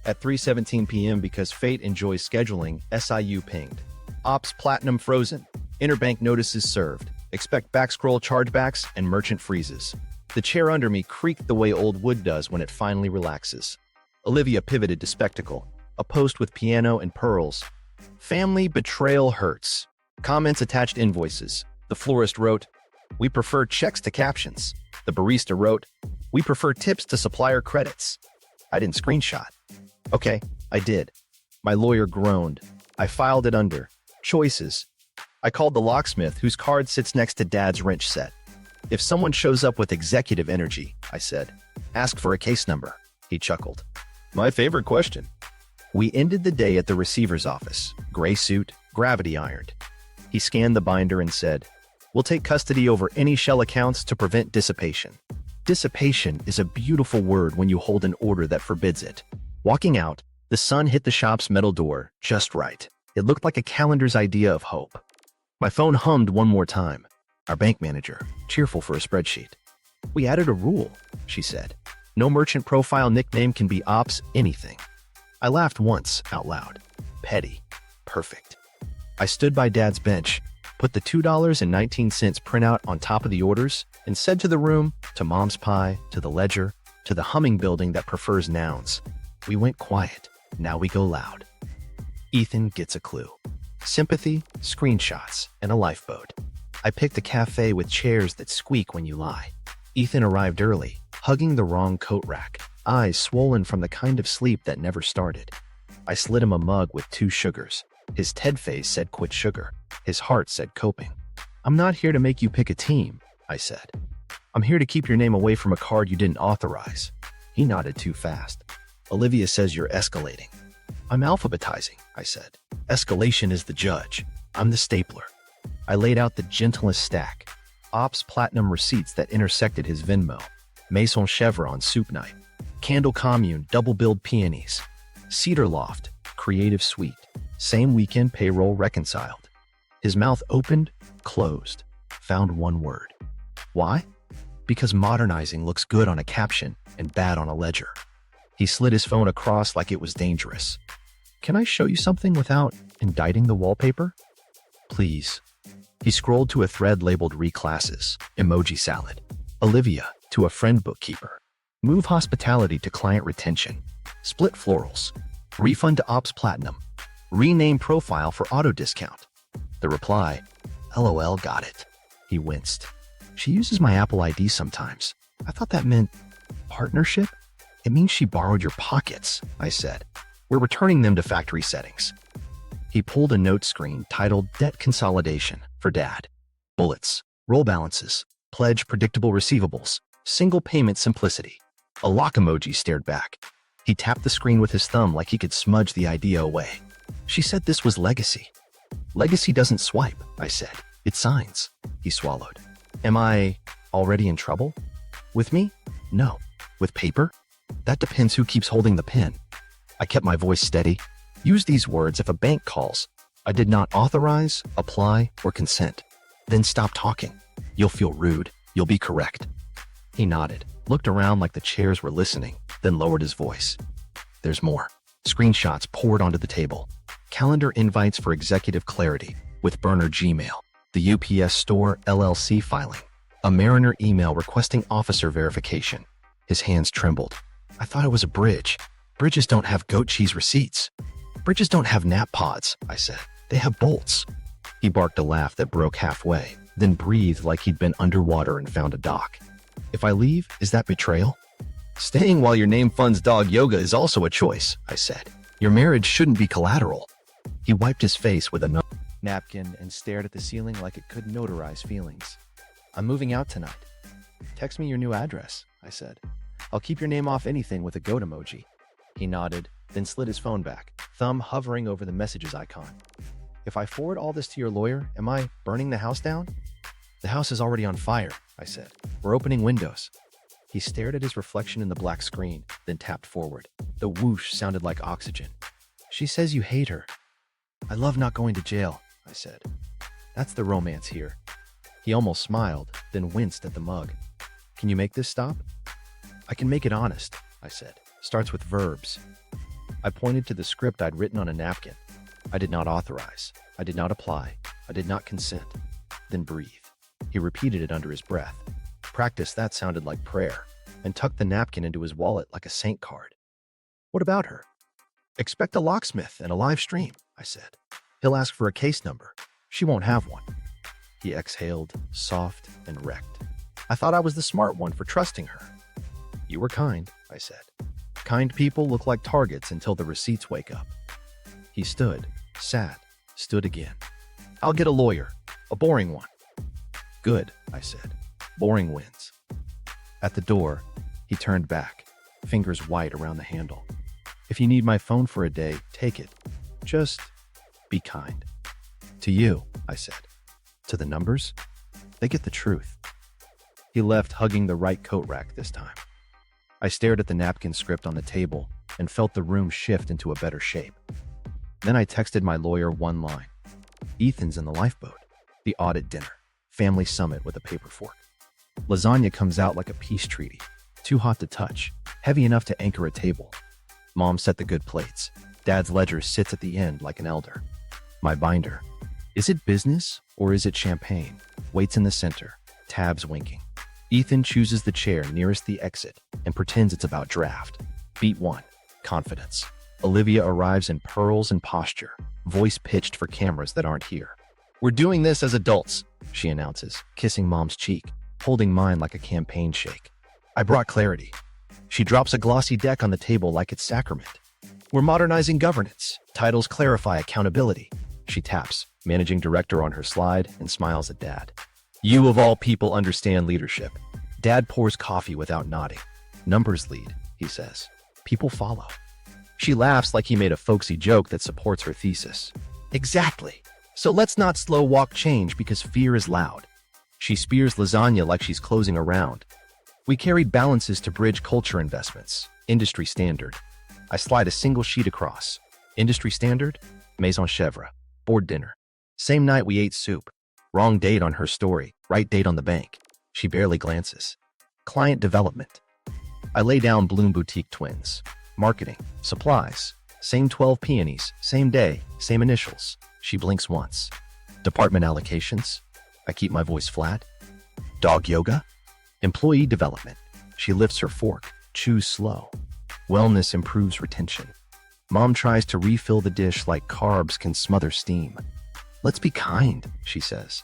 At 3:17 p.m. because fate enjoys scheduling, SIU pinged. Ops Platinum frozen. Interbank notices served. Expect backscroll chargebacks and merchant freezes. The chair under me creaked the way old wood does when it finally relaxes. Olivia pivoted to spectacle, a post with piano and pearls. Family betrayal hurts. Comments attached invoices. The florist wrote, we prefer checks to captions. The barista wrote, we prefer tips to supplier credits. I didn't screenshot. Okay, I did. My lawyer groaned. I filed it under choices. I called the locksmith whose card sits next to Dad's wrench set. If someone shows up with executive energy, I said, ask for a case number. He chuckled. My favorite question. We ended the day at the receiver's office, gray suit, gravity ironed. He scanned the binder and said, we'll take custody over any shell accounts to prevent dissipation. Dissipation is a beautiful word when you hold an order that forbids it. Walking out, the sun hit the shop's metal door just right. It looked like a calendar's idea of hope. My phone hummed one more time. Our bank manager, cheerful for a spreadsheet. We added a rule, she said. No merchant profile nickname can be ops anything. I laughed once, out loud. Petty. Perfect. I stood by Dad's bench, put the $2.19 printout on top of the orders, and said to the room, to Mom's Pie, to the ledger, to the humming building that prefers nouns, "We went quiet, now we go loud." Ethan gets a clue. Sympathy, screenshots, and a lifeboat. I picked a cafe with chairs that squeak when you lie. Ethan arrived early, hugging the wrong coat rack, eyes swollen from the kind of sleep that never started. I slid him a mug with 2 sugars. His TED face said quit sugar. His heart said coping. "I'm not here to make you pick a team," I said. "I'm here to keep your name away from a card you didn't authorize." He nodded too fast. "Olivia says you're escalating." "I'm alphabetizing," I said. "Escalation is the judge. I'm the stapler." I laid out the gentlest stack. Ops Platinum receipts that intersected his Venmo. Maison Chevron soup night. Candle Commune double-billed peonies. Cedar Loft, creative suite. Same weekend payroll reconciled. His mouth opened, closed, found one word. Why? Because modernizing looks good on a caption and bad on a ledger. He slid his phone across like it was dangerous. "Can I show you something without indicting the wallpaper?" "Please." He scrolled to a thread labeled Reclasses, emoji salad. Olivia, to a friend bookkeeper. Move hospitality to client retention. Split florals. Refund to Ops Platinum. Rename profile for auto discount. The reply, "LOL, got it." He winced. "She uses my Apple ID sometimes. I thought that meant partnership?" "It means she borrowed your pockets," I said. "We're returning them to factory settings." He pulled a note screen titled Debt Consolidation for Dad. Bullets, roll balances, pledge predictable receivables, single payment simplicity. A lock emoji stared back. He tapped the screen with his thumb like he could smudge the idea away. "She said this was legacy." "Legacy doesn't swipe," I said. "It signs." He swallowed. "Am I already in trouble?" "With me? No. With paper? That depends who keeps holding the pen." I kept my voice steady. "Use these words if a bank calls. I did not authorize, apply, or consent. Then stop talking. You'll feel rude. You'll be correct." He nodded, looked around like the chairs were listening, then lowered his voice. "There's more." Screenshots poured onto the table. Calendar invites for executive clarity with burner Gmail, the UPS store LLC filing, a Mariner email requesting officer verification. His hands trembled. "I thought it was a bridge. Bridges don't have goat cheese receipts." "Bridges don't have nap pods," I said. "They have bolts." He barked a laugh that broke halfway, then breathed like he'd been underwater and found a dock. "If I leave, is that betrayal?" "Staying while your name funds dog yoga is also a choice," I said. "Your marriage shouldn't be collateral." He wiped his face with a napkin and stared at the ceiling like it could notarize feelings. "I'm moving out tonight. Text me your new address," I said. "I'll keep your name off anything with a goat emoji." He nodded, then slid his phone back, thumb hovering over the messages icon. "If I forward all this to your lawyer, am I burning the house down?" "The house is already on fire," I said. "We're opening windows." He stared at his reflection in the black screen, then tapped forward. The whoosh sounded like oxygen. "She says you hate her." "I love not going to jail," I said. "That's the romance here." He almost smiled, then winced at the mug. "Can you make this stop?" "I can make it honest," I said. "Starts with verbs." I pointed to the script I'd written on a napkin. "I did not authorize. I did not apply. I did not consent." Then breathe. He repeated it under his breath. Practice that sounded like prayer, and tucked the napkin into his wallet like a saint card. "What about her?" "Expect a locksmith and a live stream," I said. "He'll ask for a case number. She won't have one." He exhaled, soft and wrecked. "I thought I was the smart one for trusting her." "You were kind," I said. "Kind people look like targets until the receipts wake up." He stood, sat, stood again. "I'll get a lawyer, a boring one." "Good," I said. "Boring wins." At the door, he turned back, fingers white around the handle. "If you need my phone for a day, take it. Just be kind." "To you," I said. "To the numbers? They get the truth." He left, hugging the right coat rack this time. I stared at the napkin script on the table and felt the room shift into a better shape. Then I texted my lawyer one line. "Ethan's in the lifeboat. The audit dinner. Family summit with a paper fork. Lasagna comes out like a peace treaty. Too hot to touch. Heavy enough to anchor a table. Mom set the good plates. Dad's ledger sits at the end like an elder. My binder. Is it business or is it champagne? Waits in the center, tabs winking. Ethan chooses the chair nearest the exit and pretends it's about draft. Beat 1. Confidence. Olivia arrives in pearls and posture, voice pitched for cameras that aren't here. "We're doing this as adults," she announces, kissing Mom's cheek, holding mine like a campaign shake. "I brought clarity." She drops a glossy deck on the table like it's sacrament. "We're modernizing governance. Titles clarify accountability." She taps, managing director on her slide, and smiles at Dad. "You of all people understand leadership." Dad pours coffee without nodding. "Numbers lead," he says. "People follow." She laughs like he made a folksy joke that supports her thesis. "Exactly. So let's not slow walk change because fear is loud." She spears lasagna like she's closing a round. "We carried balances to bridge culture investments. Industry standard." I slide a single sheet across. Industry standard? Maison chèvre. Board dinner. Same night we ate soup. Wrong date on her story, right date on the bank. She barely glances. Client development. I lay down Bloom Boutique twins. Marketing. Supplies. Same 12 peonies, same day, same initials. She blinks once. Department allocations. I keep my voice flat. Dog yoga. Employee development. She lifts her fork, chews slow. Wellness improves retention. Mom tries to refill the dish like carbs can smother steam. "Let's be kind," she says.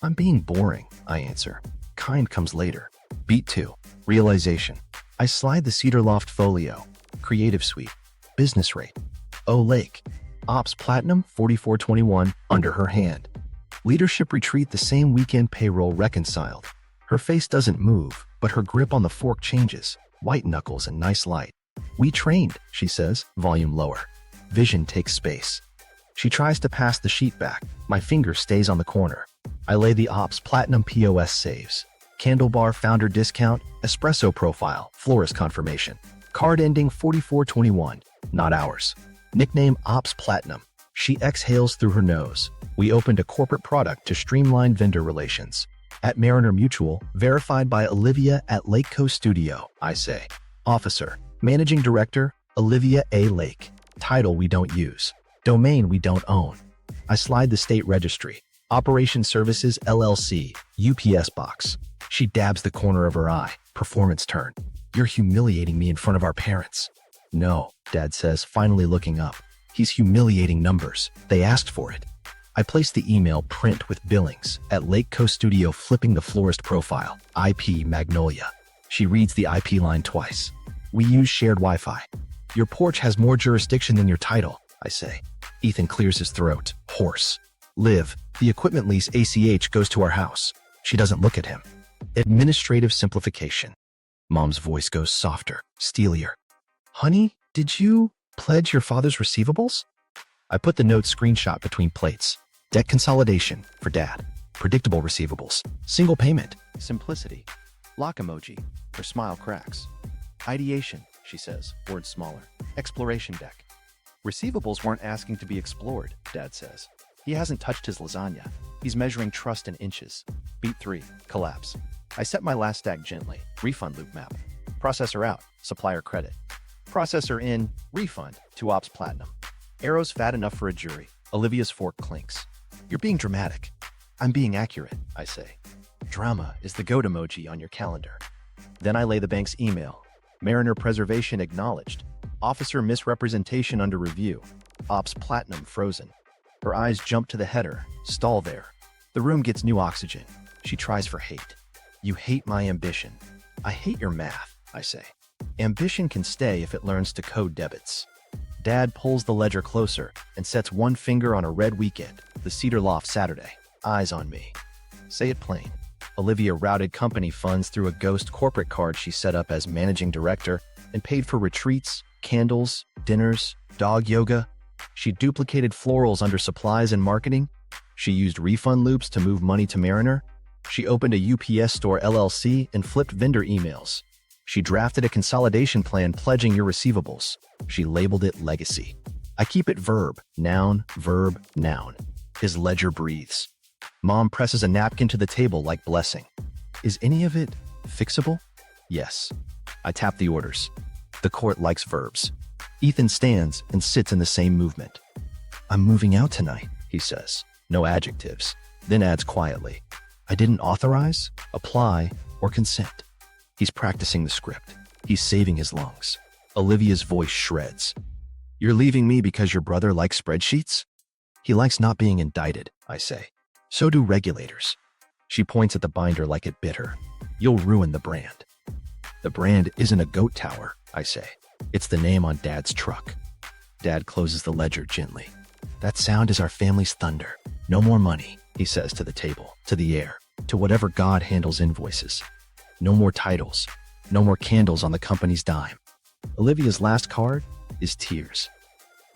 "I'm being boring," I answer. Kind comes later. Beat 2. Realization. I slide the Cedar Loft folio. Creative suite. Business rate. O Lake. Ops Platinum 4421 under her hand. Leadership retreat the same weekend payroll reconciled. Her face doesn't move, but her grip on the fork changes. White knuckles and nice light. "We trained," she says, volume lower. Vision takes space. She tries to pass the sheet back. My finger stays on the corner. I lay the Ops Platinum POS saves. Candle bar founder discount, espresso profile, florist confirmation. Card ending 4421, not ours. Nickname Ops Platinum. She exhales through her nose. We opened a corporate product to streamline vendor relations. At Mariner Mutual, verified by Olivia at Lake Coast Studio, I say. Officer, Managing Director, Olivia A. Lake. Title we don't use. Domain we don't own. I slide the state registry. Operation Services LLC, UPS box. She dabs the corner of her eye. Performance turn. "You're humiliating me in front of our parents." "No," Dad says, finally looking up. "He's humiliating numbers. They asked for it." I place the email print with billings at Lake Coast Studio, flipping the florist profile. IP Magnolia. She reads the IP line twice. "We use shared Wi-Fi." "Your porch has more jurisdiction than your title," I say. Ethan clears his throat. Hoarse. "Liv, the equipment lease ACH goes to our house." She doesn't look at him. Administrative simplification. Mom's voice goes softer, steelier. "Honey, did you pledge your father's receivables?" I put the note screenshot between plates. Debt consolidation for Dad. Predictable receivables. Single payment. Simplicity. Lock emoji. Her smile cracks. Ideation, she says, words smaller. Exploration deck. Receivables weren't asking to be explored, Dad says. He hasn't touched his lasagna. He's measuring trust in inches. Beat 3. Collapse. I set my last stack gently. Refund loop map. Processor out. Supplier credit. Processor in. Refund to Ops Platinum. Arrows fat enough for a jury. Olivia's fork clinks. "You're being dramatic." "I'm being accurate," I say. Drama is the goat emoji on your calendar. Then I lay the bank's email. Mariner preservation acknowledged. Officer misrepresentation under review. Ops Platinum frozen. Her eyes jump to the header. Stall there. The room gets new oxygen. She tries for hate. "You hate my ambition." "I hate your math," I say. "Ambition can stay if it learns to code debits." Dad pulls the ledger closer and sets one finger on a red weekend, the Cedar Loft Saturday. Eyes on me. "Say it plain." Olivia routed company funds through a ghost corporate card she set up as managing director and paid for retreats, candles, dinners, dog yoga. She duplicated florals under supplies and marketing. She used refund loops to move money to Mariner. She opened a UPS store LLC and flipped vendor emails. She drafted a consolidation plan pledging your receivables. She labeled it legacy. I keep it verb, noun, verb, noun. His ledger breathes. Mom presses a napkin to the table like blessing. "Is any of it fixable?" "Yes." I tap the orders. The court likes verbs. Ethan stands and sits in the same movement. "I'm moving out tonight," he says. no adjectives. Then adds quietly, I didn't authorize, apply, or consent. He's practicing the script. He's saving his lungs. Olivia's voice shreds. You're leaving me because your brother likes spreadsheets? He likes not being indicted, I say. So do regulators. She points at the binder like it bit her. You'll ruin the brand. The brand isn't a goat tower, I say. It's the name on Dad's truck. Dad closes the ledger gently. That sound is our family's thunder. No more money, he says to the table, to the air, to whatever God handles invoices. No more titles. No more candles on the company's dime. Olivia's last card is tears.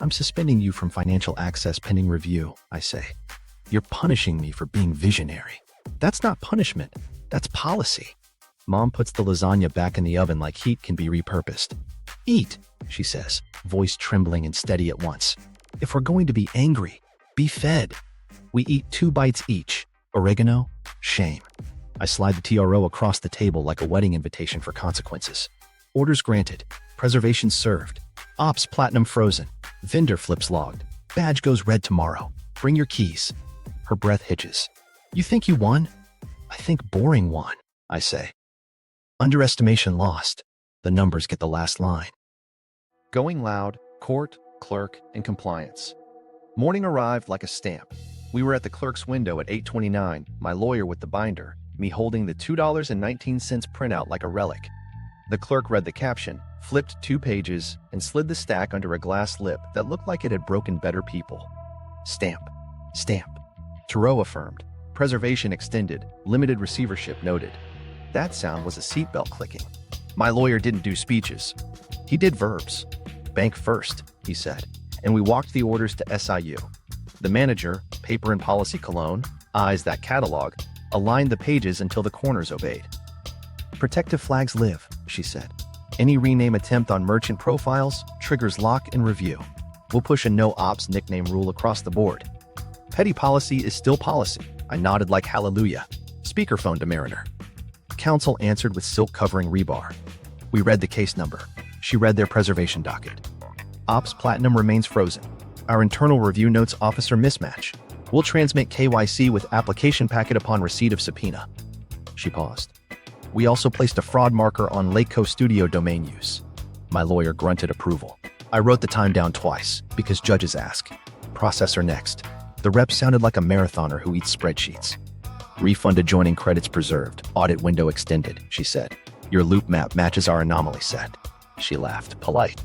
I'm suspending you from financial access pending review, I say. You're punishing me for being visionary. That's not punishment. That's policy. Mom puts the lasagna back in the oven like heat can be repurposed. Eat, she says, voice trembling and steady at once. If we're going to be angry, be fed. We eat 2 bites each. Oregano, shame. I slide the TRO across the table like a wedding invitation for consequences. Orders granted. Preservation served. Ops platinum frozen. Vendor flips logged. Badge goes red tomorrow. Bring your keys. Her breath hitches. You think you won? I think boring won, I say. Underestimation lost. The numbers get the last line. Going loud, court, clerk, and compliance. Morning arrived like a stamp. We were at the clerk's window at 8:29, my lawyer with the binder, me holding the $2.19 printout like a relic. The clerk read the caption, flipped 2 pages, and slid the stack under a glass lip that looked like it had broken better people. Stamp. Stamp. Tarot affirmed. Preservation extended. Limited receivership noted. That sound was a seatbelt clicking. My lawyer didn't do speeches. He did verbs. Bank first, he said, and we walked the orders to SIU. The manager, paper and policy cologne, eyes that catalog, aligned the pages until the corners obeyed. Protective flags live, she said. Any rename attempt on merchant profiles triggers lock and review. We'll push a no ops nickname rule across the board. Petty policy is still policy. I nodded like hallelujah. Speakerphone to Mariner. Counsel answered with silk covering rebar. We read the case number. She read their preservation docket. Ops Platinum remains frozen. Our internal review notes officer mismatch. We'll transmit KYC with application packet upon receipt of subpoena. She paused. We also placed a fraud marker on Lake Coast Studio domain use. My lawyer grunted approval. I wrote the time down twice, because judges ask. Processor next. The rep sounded like a marathoner who eats spreadsheets. Refund adjoining credits preserved. Audit window extended, she said. Your loop map matches our anomaly set. She laughed, polite.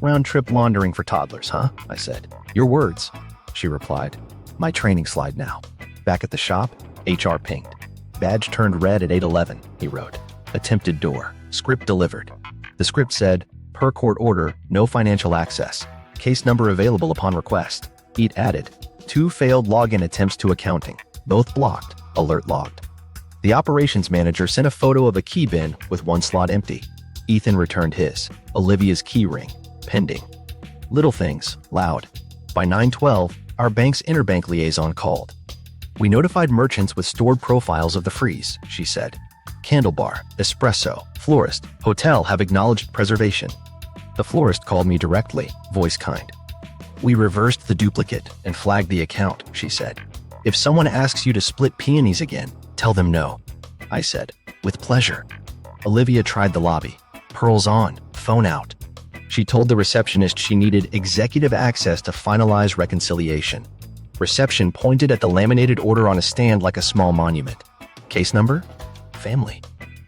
Round trip laundering for toddlers, huh? I said. Your words, she replied. My training slide now. Back at the shop, HR pinged. Badge turned red at 8:11, he wrote. Attempted door. Script delivered. The script said, per court order, no financial access. Case number available upon request. Eat added. 2 failed login attempts to accounting. Both blocked. Alert logged. The operations manager sent a photo of a key bin with 1 slot empty. Ethan returned his. Olivia's key ring. Pending. Little things. Loud. By 9:12, our bank's interbank liaison called. We notified merchants with stored profiles of the freeze, she said. Candle bar, espresso, florist, hotel have acknowledged preservation. The florist called me directly, voice kind. We reversed the duplicate and flagged the account, she said. If someone asks you to split peonies again, tell them no. I said, with pleasure. Olivia tried the lobby. Pearls on, phone out. She told the receptionist she needed executive access to finalize reconciliation. Reception pointed at the laminated order on a stand like a small monument. Case number? Family.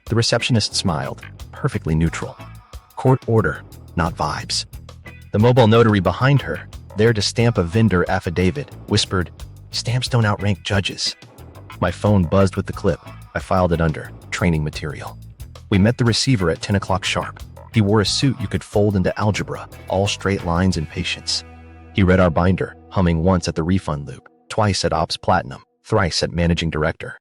The receptionist smiled, perfectly neutral. Court order, not vibes. The mobile notary behind her, there to stamp a vendor affidavit, whispered, stamps don't outrank judges. My phone buzzed with the clip. I filed it under training material. We met the receiver at 10 o'clock sharp. He wore a suit you could fold into algebra, all straight lines and patience. He read our binder, humming once at the refund loop, twice at Ops Platinum, thrice at Managing Director.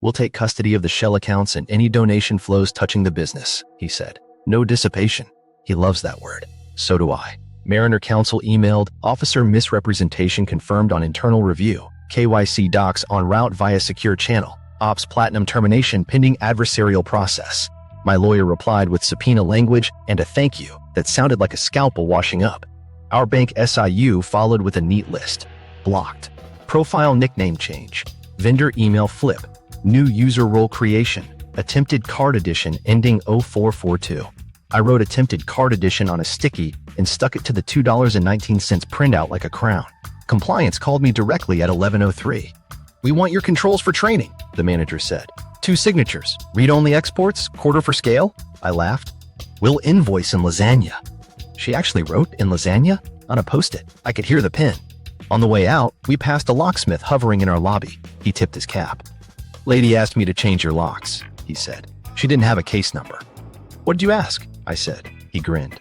We'll take custody of the shell accounts and any donation flows touching the business, he said. No dissipation. He loves that word. So do I. Mariner Counsel emailed, officer misrepresentation confirmed on internal review, KYC docs en route via secure channel, Ops Platinum termination pending adversarial process. My lawyer replied with subpoena language and a thank you that sounded like a scalpel washing up. Our bank SIU followed with a neat list. Blocked. Profile nickname change. Vendor email flip. New user role creation. Attempted card edition ending 0442. I wrote attempted card edition on a sticky and stuck it to the $2.19 printout like a crown. Compliance called me directly at 11:03. "We want your controls for training," the manager said. "2 signatures, read-only exports, quarter for scale?" I laughed. "We'll invoice in lasagna." She actually wrote in lasagna on a post-it. I could hear the pen. On the way out, we passed a locksmith hovering in our lobby. He tipped his cap. "Lady asked me to change your locks," he said. "She didn't have a case number." "What'd you ask?" I said. He grinned.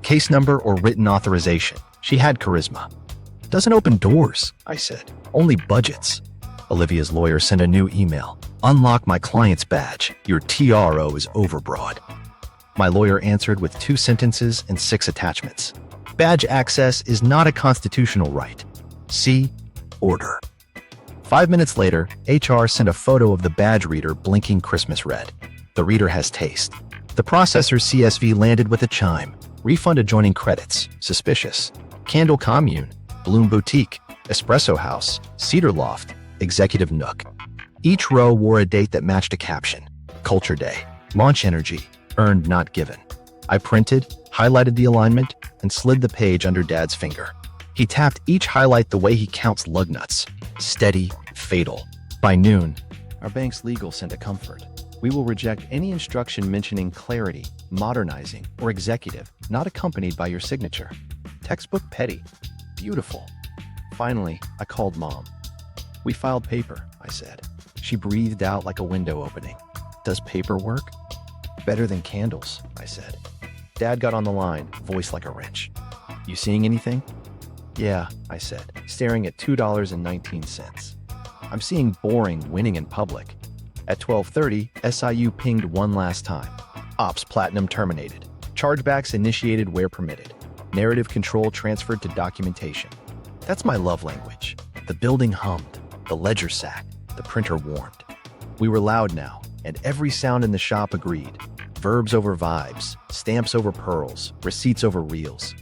"Case number or written authorization." She had charisma. "Doesn't open doors," I said. "Only budgets." Olivia's lawyer sent a new email. "Unlock my client's badge. Your TRO is overbroad." My lawyer answered with 2 sentences and 6 attachments. "Badge access is not a constitutional right. See order." 5 minutes later, HR sent a photo of the badge reader blinking Christmas red. The reader has taste. The processor's CSV landed with a chime. Refund adjoining credits. Suspicious. Candle Commune. Bloom Boutique. Espresso House. Cedar Loft. Executive Nook. Each row wore a date that matched a caption. Culture Day. Launch Energy. Earned not given. I printed, highlighted the alignment, and slid the page under Dad's finger. He tapped each highlight the way he counts lug nuts. Steady, fatal. By noon, our bank's legal sent a comfort. "We will reject any instruction mentioning clarity, modernizing, or executive not accompanied by your signature." Textbook petty. Beautiful. Finally, I called Mom. "We filed paper," I said. She breathed out like a window opening. "Does paper work?" "Better than candles," I said. Dad got on the line, voice like a wrench. "You seeing anything?" "Yeah," I said, staring at $2.19. "I'm seeing boring winning in public." At 12:30, SIU pinged one last time. "Ops Platinum terminated. Chargebacks initiated where permitted. Narrative control transferred to documentation." That's my love language. The building hummed. The ledger sagged. The printer warmed. We were loud now, and every sound in the shop agreed. Verbs over vibes, stamps over pearls, receipts over reels.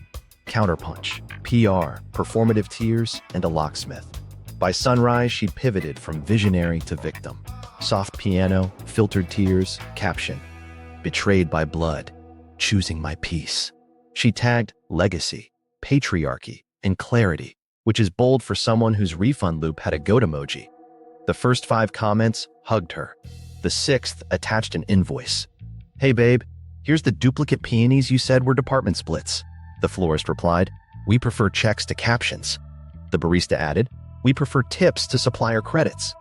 Counterpunch, PR, performative tears, and a locksmith. By sunrise, she pivoted from visionary to victim. Soft piano, filtered tears, caption. "Betrayed by blood, choosing my peace." She tagged legacy, patriarchy, and clarity, which is bold for someone whose refund loop had a goat emoji. The first 5 comments hugged her. The 6th attached an invoice. "Hey babe, here's the duplicate peonies you said were department splits." The florist replied, "We prefer checks to captions." The barista added, "We prefer tips to supplier credits."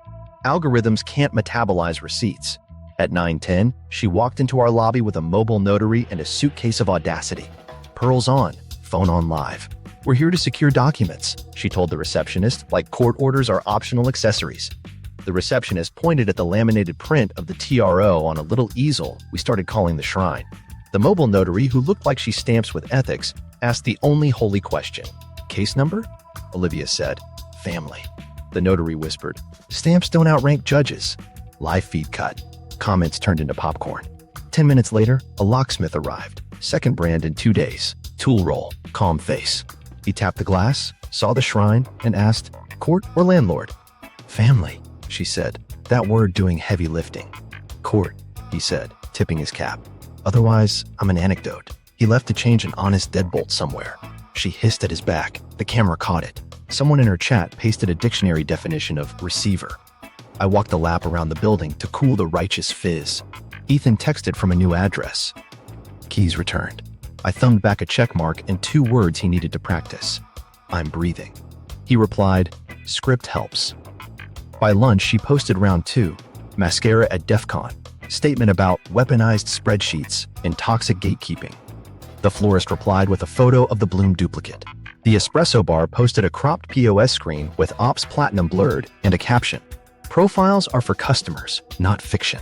Algorithms can't metabolize receipts. At 9:10, she walked into our lobby with a mobile notary and a suitcase of audacity. "Pearls on, phone on live. We're here to secure documents," she told the receptionist, like court orders are optional accessories. The receptionist pointed at the laminated print of the TRO on a little easel we started calling the shrine. The mobile notary, who looked like she stamps with ethics, asked the only holy question. "Case number?" Olivia said. "Family." The notary whispered, "Stamps don't outrank judges." Live feed cut. Comments turned into popcorn. 10 minutes later, a locksmith arrived. Second brand in 2 days. Tool roll, calm face. He tapped the glass, saw the shrine, and asked, "Court or landlord?" "Family," she said, that word doing heavy lifting. "Court," he said, tipping his cap. "Otherwise, I'm an anecdote. He left to change an honest deadbolt somewhere." She hissed at his back. The camera caught it. Someone in her chat pasted a dictionary definition of receiver. I walked a lap around the building to cool the righteous fizz. Ethan texted from a new address. Keys returned. I thumbed back a check mark and 2 words he needed to practice. "I'm breathing." He replied, "Script helps." By lunch, she posted round 2, mascara at DEF CON, statement about weaponized spreadsheets and toxic gatekeeping. The florist replied with a photo of the Bloom duplicate. The espresso bar posted a cropped POS screen with Ops Platinum blurred and a caption. "Profiles are for customers, not fiction."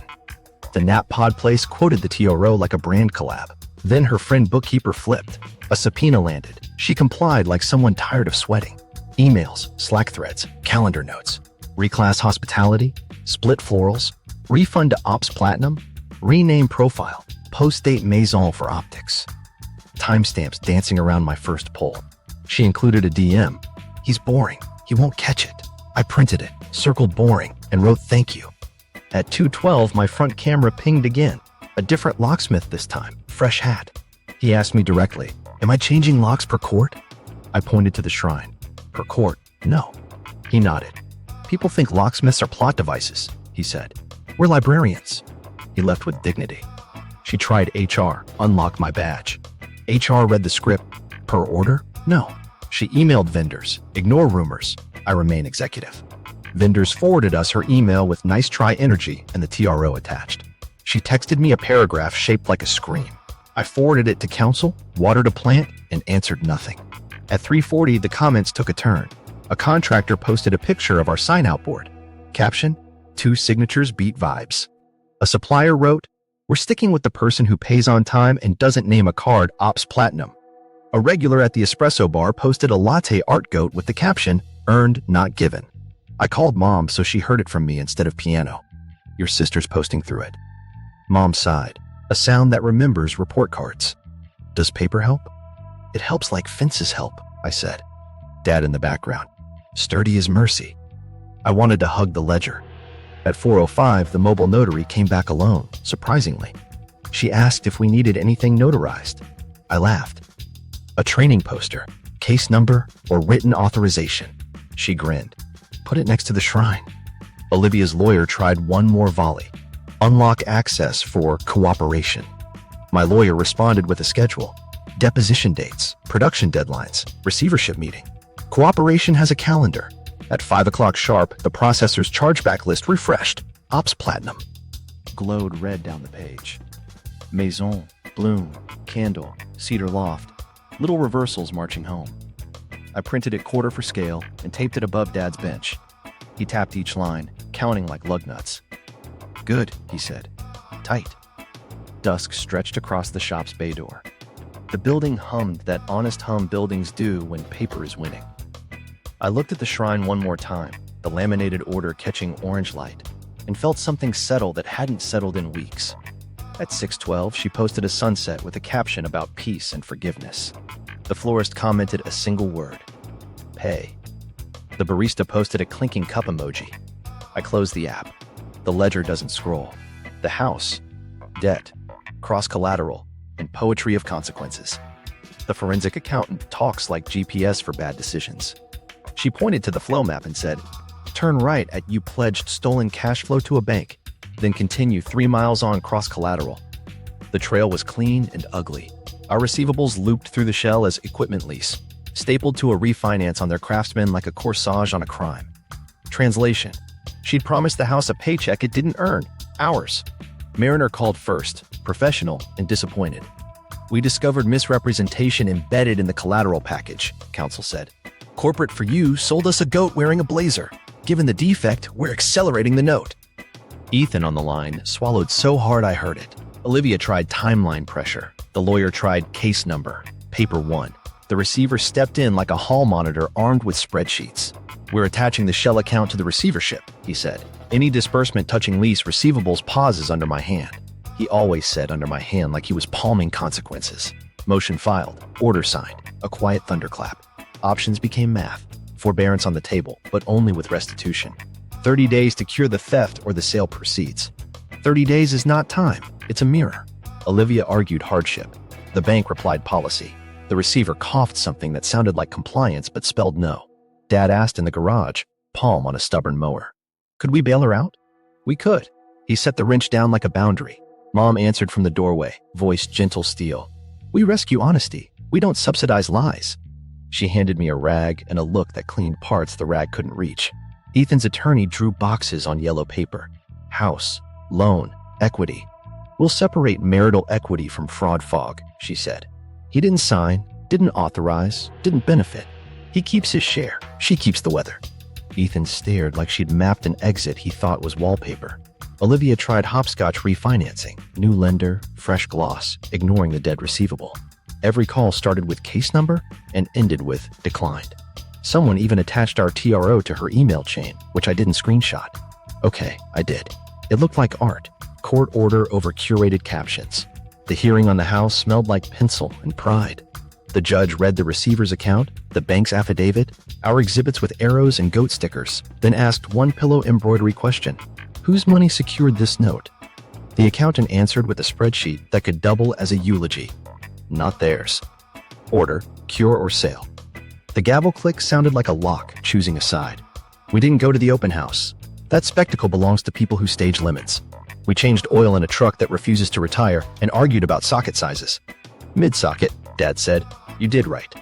The Nap Pod place quoted the TRO like a brand collab. Then her friend bookkeeper flipped. A subpoena landed. She complied like someone tired of sweating. Emails, Slack threads, calendar notes. Reclass hospitality, split florals, refund to Ops Platinum, rename profile, post-date maison for optics. Timestamps dancing around my first poll. She included a DM. "He's boring. He won't catch it." I printed it, circled boring, and wrote thank you. At 2:12, my front camera pinged again. A different locksmith this time, fresh hat. He asked me directly, "Am I changing locks per court?" I pointed to the shrine. "Per court? No." He nodded. "People think locksmiths are plot devices," he said. "We're librarians." He left with dignity. She tried HR, unlocked my badge. HR read the script. Per order? No. She emailed vendors. Ignore rumors. I remain executive. Vendors forwarded us her email with "nice try" energy and the TRO attached. She texted me a paragraph shaped like a scream. I forwarded it to counsel, watered a plant, and answered nothing. At 3:40, the comments took a turn. A contractor posted a picture of our sign-out board. Caption, "Two signatures beat vibes." A supplier wrote, "We're sticking with the person who pays on time and doesn't name a card Ops Platinum." A regular at the espresso bar posted a latte art goat with the caption, "Earned, not given." I called Mom so she heard it from me instead of piano. "Your sister's posting through it." Mom sighed, a sound that remembers report cards. "Does paper help?" "It helps like fences help," I said. Dad in the background. "Sturdy as mercy." I wanted to hug the ledger. At 4:05, the mobile notary came back alone, surprisingly. She asked if we needed anything notarized. I laughed. "A training poster, case number, or written authorization." She grinned. "Put it next to the shrine." Olivia's lawyer tried one more volley. "Unlock access for cooperation." My lawyer responded with a schedule. Deposition dates, production deadlines, receivership meeting. Cooperation has a calendar. At 5 o'clock sharp, the processor's chargeback list refreshed. Ops Platinum. Glowed red down the page. Maison, Bloom, Candle, Cedar Loft. Little reversals marching home. I printed it quarter for scale and taped it above Dad's bench. He tapped each line, counting like lug nuts. "Good," he said. "Tight." Dusk stretched across the shop's bay door. The building hummed that honest hum buildings do when paper is winning. I looked at the shrine one more time, the laminated order catching orange light, and felt something settle that hadn't settled in weeks. At 6:12, she posted a sunset with a caption about peace and forgiveness. The florist commented a single word: "Pay." The barista posted a clinking cup emoji. I closed the app. The ledger doesn't scroll. The house, debt, cross-collateral, and poetry of consequences. The forensic accountant talks like GPS for bad decisions. She pointed to the flow map and said, "Turn right at you pledged stolen cash flow to a bank, then continue 3 miles on cross-collateral." The trail was clean and ugly. Our receivables looped through the shell as equipment lease, stapled to a refinance on their craftsmen like a corsage on a crime. Translation: she'd promised the house a paycheck it didn't earn, ours. Mariner called first, professional and disappointed. "We discovered misrepresentation embedded in the collateral package," counsel said. "Corporate for you sold us a goat wearing a blazer. Given the defect, we're accelerating the note." Ethan on the line swallowed so hard I heard it. Olivia tried timeline pressure. The lawyer tried case number, paper 1. The receiver stepped in like a hall monitor armed with spreadsheets. "We're attaching the shell account to the receivership," he said. "Any disbursement touching lease receivables pauses under my hand." He always said under my hand like he was palming consequences. Motion filed, order signed, a quiet thunderclap. Options became math. Forbearance on the table, but only with restitution. 30 days to cure the theft or the sale proceeds. 30 days is not time, it's a mirror. Olivia argued hardship. The bank replied policy. The receiver coughed something that sounded like compliance but spelled no. Dad asked in the garage, palm on a stubborn mower. "Could we bail her out?" "We could." He set the wrench down like a boundary. Mom answered from the doorway, voice gentle steel. "We rescue honesty. We don't subsidize lies." She handed me a rag and a look that cleaned parts the rag couldn't reach. Ethan's attorney drew boxes on yellow paper. House, loan, equity. "We'll separate marital equity from fraud fog," she said. "He didn't sign, didn't authorize, didn't benefit. He keeps his share. She keeps the weather." Ethan stared like she'd mapped an exit he thought was wallpaper. Olivia tried hopscotch refinancing, new lender, fresh gloss, ignoring the dead receivable. Every call started with case number and ended with declined. Someone even attached our TRO to her email chain, which I didn't screenshot. Okay, I did. It looked like art. Court order over curated captions. The hearing on the house smelled like pencil and pride. The judge read the receiver's account, the bank's affidavit, our exhibits with arrows and goat stickers, then asked one pillow embroidery question. Whose money secured this note? The accountant answered with a spreadsheet that could double as a eulogy. Not theirs. Order, cure, or sale. The gavel click sounded like a lock, choosing a side. We didn't go to the open house. That spectacle belongs to people who stage lemons. We changed oil in a truck that refuses to retire and argued about socket sizes. Mid-socket, Dad said. You did right.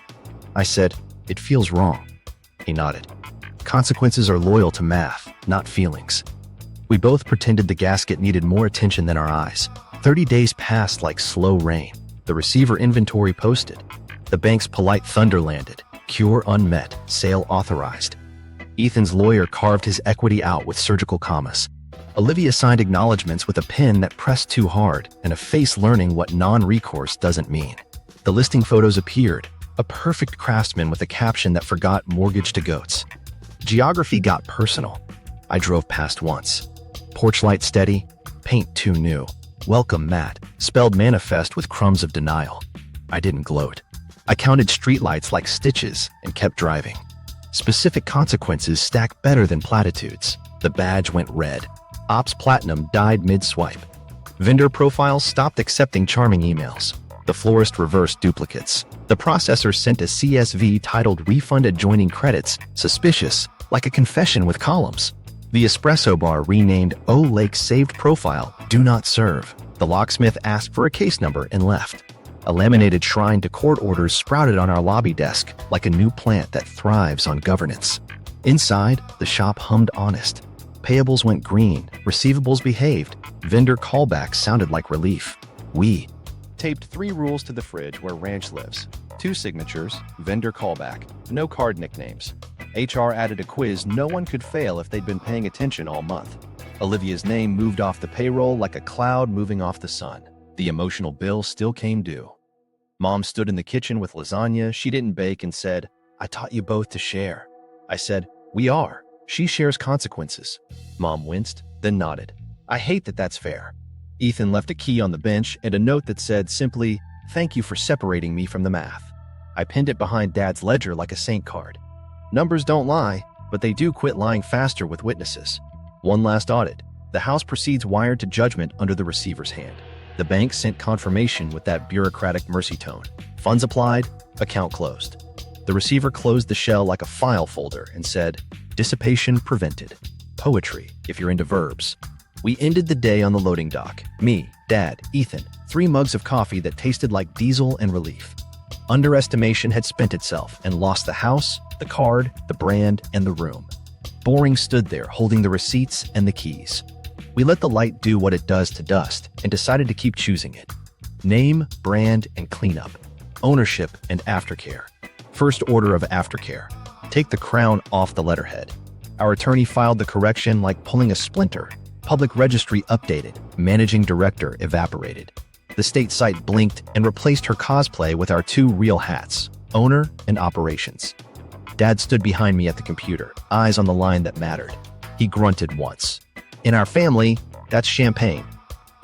I said, it feels wrong. He nodded. Consequences are loyal to math, not feelings. We both pretended the gasket needed more attention than our eyes. 30 days passed like slow rain. The receiver inventory posted. The bank's polite thunder landed. Cure unmet, sale authorized. Ethan's lawyer carved his equity out with surgical commas. Olivia signed acknowledgments with a pen that pressed too hard and a face learning what non-recourse doesn't mean. The listing photos appeared, a perfect craftsman with a caption that forgot mortgage to goats. Geography got personal. I drove past once. Porch light steady, paint too new. Welcome Matt, spelled manifest with crumbs of denial. I didn't gloat. I counted streetlights like stitches and kept driving. Specific consequences stack better than platitudes. The badge went red. Ops Platinum died mid-swipe. Vendor profiles stopped accepting charming emails. The florist reversed duplicates. The processor sent a CSV titled Refund adjoining credits, suspicious, like a confession with columns. The espresso bar renamed O Lake saved profile, do not serve. The locksmith asked for a case number and left. A laminated shrine to court orders sprouted on our lobby desk, like a new plant that thrives on governance. Inside, the shop hummed honest. Payables went green, receivables behaved, vendor callbacks sounded like relief. We taped 3 rules to the fridge where Ranch lives. 2 signatures, vendor callback, no card nicknames. HR added a quiz no one could fail if they'd been paying attention all month. Olivia's name moved off the payroll like a cloud moving off the sun. The emotional bill still came due. Mom stood in the kitchen with lasagna she didn't bake and said, I taught you both to share. I said, we are. She shares consequences. Mom winced, then nodded. I hate that that's fair. Ethan left a key on the bench and a note that said simply, thank you for separating me from the math. I pinned it behind Dad's ledger like a saint card. Numbers don't lie, but they do quit lying faster with witnesses. One last audit. The house proceeds wired to judgment under the receiver's hand. The bank sent confirmation with that bureaucratic mercy tone. Funds applied, account closed. The receiver closed the shell like a file folder and said, dissipation prevented. Poetry, if you're into verbs. We ended the day on the loading dock. Me, Dad, Ethan, 3 mugs of coffee that tasted like diesel and relief. Underestimation had spent itself and lost the house, the card, the brand, and the room. Boring stood there holding the receipts and the keys. We let the light do what it does to dust and decided to keep choosing it. Name, brand, and cleanup. Ownership and aftercare. First order of aftercare. Take the crown off the letterhead. Our attorney filed the correction like pulling a splinter. Public registry updated. Managing director evaporated. The state site blinked and replaced her cosplay with our 2 real hats, owner and operations. Dad stood behind me at the computer, eyes on the line that mattered. He grunted once. In our family, that's champagne.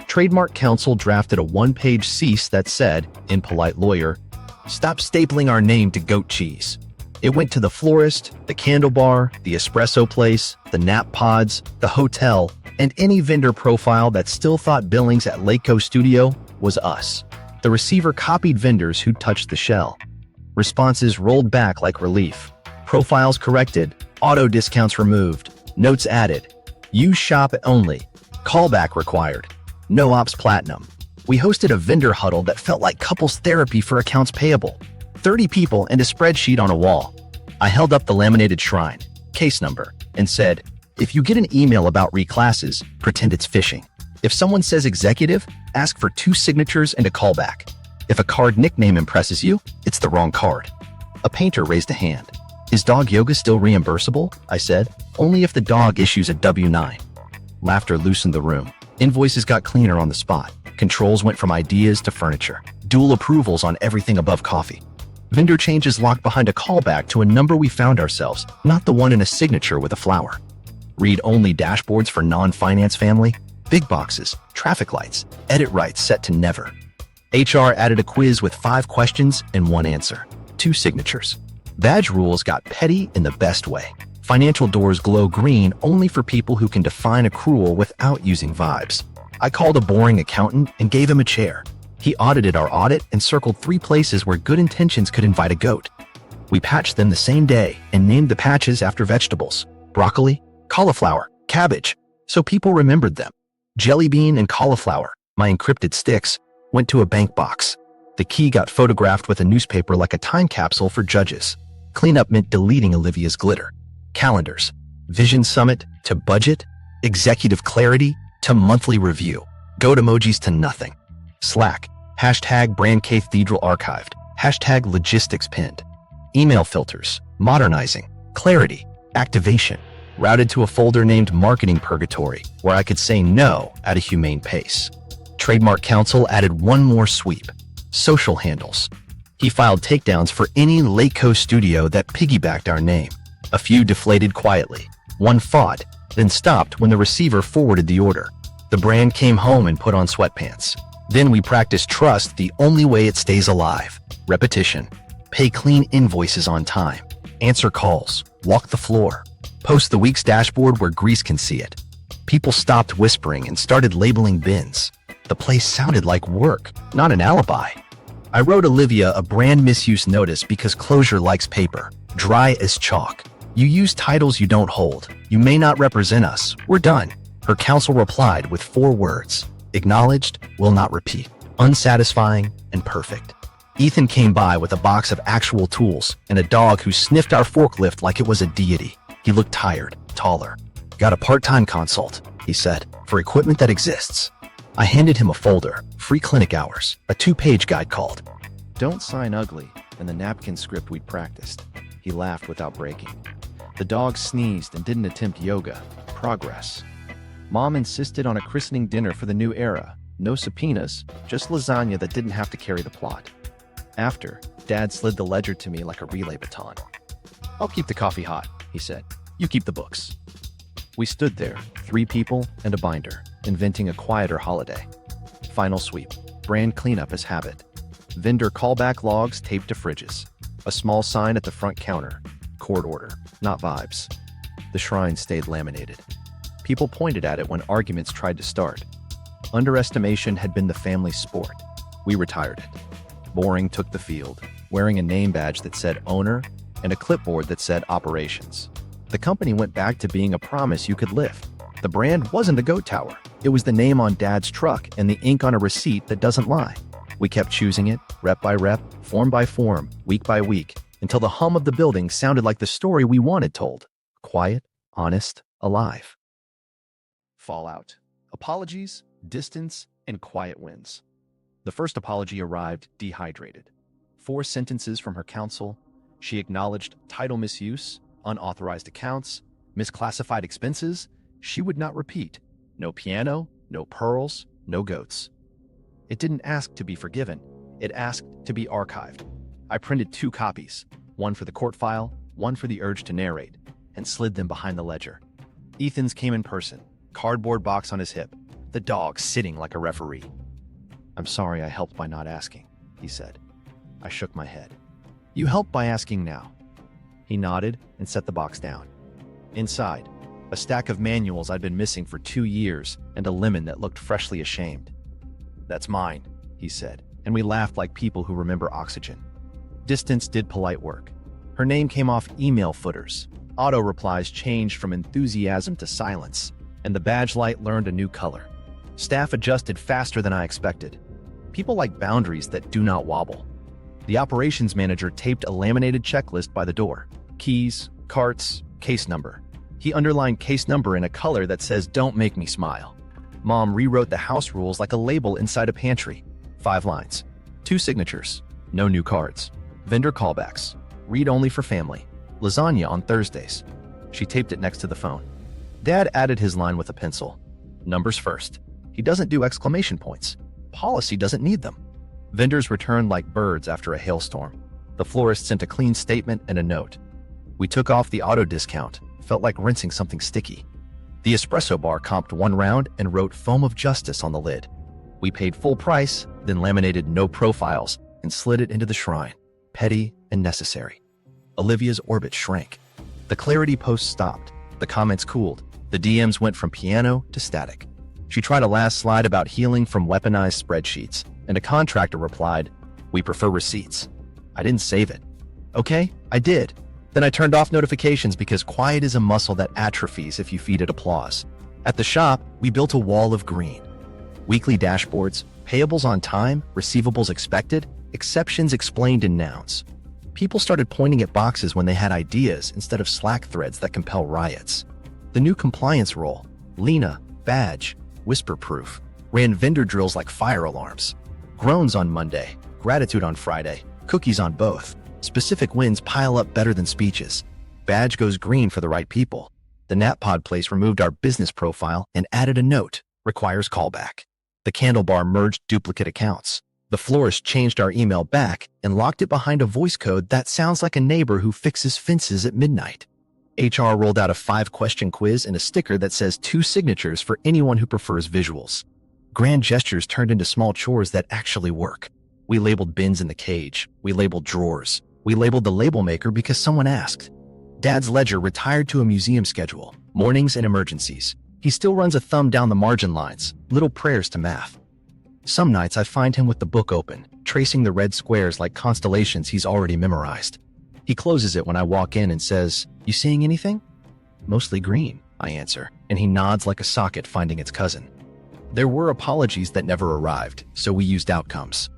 Trademark Counsel drafted a 1-page cease that said, in polite lawyer, stop stapling our name to goat cheese. It went to the florist, the candle bar, the espresso place, the nap pods, the hotel, and any vendor profile that still thought billings at Lakeco Studio was us. The receiver copied vendors who touched the shell. Responses rolled back like relief. Profiles corrected, auto discounts removed, notes added. Use shop only. Callback required. No ops platinum. We hosted a vendor huddle that felt like couples therapy for accounts payable. 30 people and a spreadsheet on a wall. I held up the laminated shrine, case number, and said, if you get an email about reclasses, pretend it's phishing. If someone says executive, ask for 2 signatures and a callback. If a card nickname impresses you, it's the wrong card. A painter raised a hand. Is dog yoga still reimbursable? I said, only if the dog issues a W-9. Laughter loosened the room. Invoices got cleaner on the spot. Controls went from ideas to furniture. Dual approvals on everything above coffee. Vendor changes locked behind a callback to a number we found ourselves, not the one in a signature with a flower. Read-only dashboards for non-finance family. Big boxes, traffic lights, edit rights set to never. HR added a quiz with 5 questions and 1 answer. 2 signatures. Badge rules got petty in the best way. Financial doors glow green only for people who can define accrual without using vibes. I called a boring accountant and gave him a chair. He audited our audit and circled 3 places where good intentions could invite a goat. We patched them the same day and named the patches after vegetables: broccoli, cauliflower, cabbage, so people remembered them. Jelly bean and cauliflower, my encrypted sticks, went to a bank box. The key got photographed with a newspaper like a time capsule for judges. Cleanup meant deleting Olivia's glitter. Calendars, Vision Summit to budget, executive clarity to monthly review, goat emojis to nothing. Slack, hashtag brand cathedral archived, hashtag logistics pinned. Email filters, modernizing, clarity, activation, routed to a folder named Marketing Purgatory, where I could say no at a humane pace. Trademark Counsel added 1 more sweep, social handles. He filed takedowns for any Lakeco studio that piggybacked our name. A few deflated quietly. 1 fought, then stopped when the receiver forwarded the order. The brand came home and put on sweatpants. Then we practiced trust the only way it stays alive. Repetition. Pay clean invoices on time. Answer calls. Walk the floor. Post the week's dashboard where Greece can see it. People stopped whispering and started labeling bins. The place sounded like work, not an alibi. I wrote Olivia a brand misuse notice because closure likes paper, dry as chalk. You use titles you don't hold. You may not represent us. We're done. Her counsel replied with 4 words: acknowledged, will not repeat, unsatisfying, and perfect. Ethan came by with a box of actual tools and a dog who sniffed our forklift like it was a deity. He looked tired, taller. Got a part-time consult, he said, for equipment that exists. I handed him a folder, free clinic hours, a 2-page guide called Don't Sign Ugly, and the napkin script we'd practiced. He laughed without breaking. The dog sneezed and didn't attempt yoga. Progress. Mom insisted on a christening dinner for the new era. No subpoenas, just lasagna that didn't have to carry the plot. After, Dad slid the ledger to me like a relay baton. I'll keep the coffee hot, he said. You keep the books. We stood there, 3 people and a binder, inventing a quieter holiday. Final sweep. Brand cleanup as habit. Vendor callback logs taped to fridges. A small sign at the front counter. Court order, not vibes. The shrine stayed laminated. People pointed at it when arguments tried to start. Underestimation had been the family sport. We retired it. Boring took the field, wearing a name badge that said owner and a clipboard that said operations. The company went back to being a promise you could lift. The brand wasn't a goat tower. It was the name on Dad's truck and the ink on a receipt that doesn't lie. We kept choosing it, rep by rep, form by form, week by week, until the hum of the building sounded like the story we wanted told. Quiet, honest, alive. Fallout. Apologies, distance, and quiet wins. The first apology arrived dehydrated. 4 sentences from her counsel. She acknowledged title misuse, unauthorized accounts, misclassified expenses. She would not repeat. No piano, no pearls, no goats. It didn't ask to be forgiven. It asked to be archived. I printed 2 copies, one for the court file, one for the urge to narrate, and slid them behind the ledger. Ethan's came in person, cardboard box on his hip, the dog sitting like a referee. I'm sorry I helped by not asking, he said. I shook my head. You helped by asking now. He nodded and set the box down. Inside, a stack of manuals I'd been missing for 2 years and a lemon that looked freshly ashamed. That's mine, he said, and we laughed like people who remember oxygen. Distance did polite work. Her name came off email footers. Auto replies changed from enthusiasm to silence, and the badge light learned a new color. Staff adjusted faster than I expected. People like boundaries that do not wobble. The operations manager taped a laminated checklist by the door. Keys, carts, case number. He underlined case number in a color that says, "Don't make me smile." Mom rewrote the house rules like a label inside a pantry. 5 lines. 2 signatures. No new cards. Vendor callbacks. Read only for family. Lasagna on Thursdays. She taped it next to the phone. Dad added his line with a pencil. Numbers first. He doesn't do exclamation points. Policy doesn't need them. Vendors returned like birds after a hailstorm. The florist sent a clean statement and a note. We took off the auto discount. Felt like rinsing something sticky. The espresso bar comped 1 round and wrote foam of justice on the lid. We paid full price, then laminated no profiles and slid it into the shrine. Petty and necessary. Olivia's orbit shrank. The clarity post stopped. The comments cooled. The DMs went from piano to static. She tried a last slide about healing from weaponized spreadsheets, and a contractor replied, "We prefer receipts." I didn't save it. Okay, I did. Then I turned off notifications because quiet is a muscle that atrophies if you feed it applause. At the shop, we built a wall of green. Weekly dashboards, payables on time, receivables expected, exceptions explained in nouns. People started pointing at boxes when they had ideas instead of Slack threads that compel riots. The new compliance role, Lena, badge, whisper-proof, ran vendor drills like fire alarms. Groans on Monday, gratitude on Friday, cookies on both. Specific wins pile up better than speeches. Badge goes green for the right people. The NatPod place removed our business profile and added a note, requires callback. The candle bar merged duplicate accounts. The florist changed our email back and locked it behind a voice code that sounds like a neighbor who fixes fences at midnight. HR rolled out a 5-question quiz and a sticker that says 2 signatures for anyone who prefers visuals. Grand gestures turned into small chores that actually work. We labeled bins in the cage. We labeled drawers. We labeled the label maker because someone asked. Dad's ledger retired to a museum schedule, mornings and emergencies. He still runs a thumb down the margin lines, little prayers to math. Some nights I find him with the book open, tracing the red squares like constellations he's already memorized. He closes it when I walk in and says, "You seeing anything?" "Mostly green," I answer, and he nods like a socket finding its cousin. There were apologies that never arrived, so we used outcomes.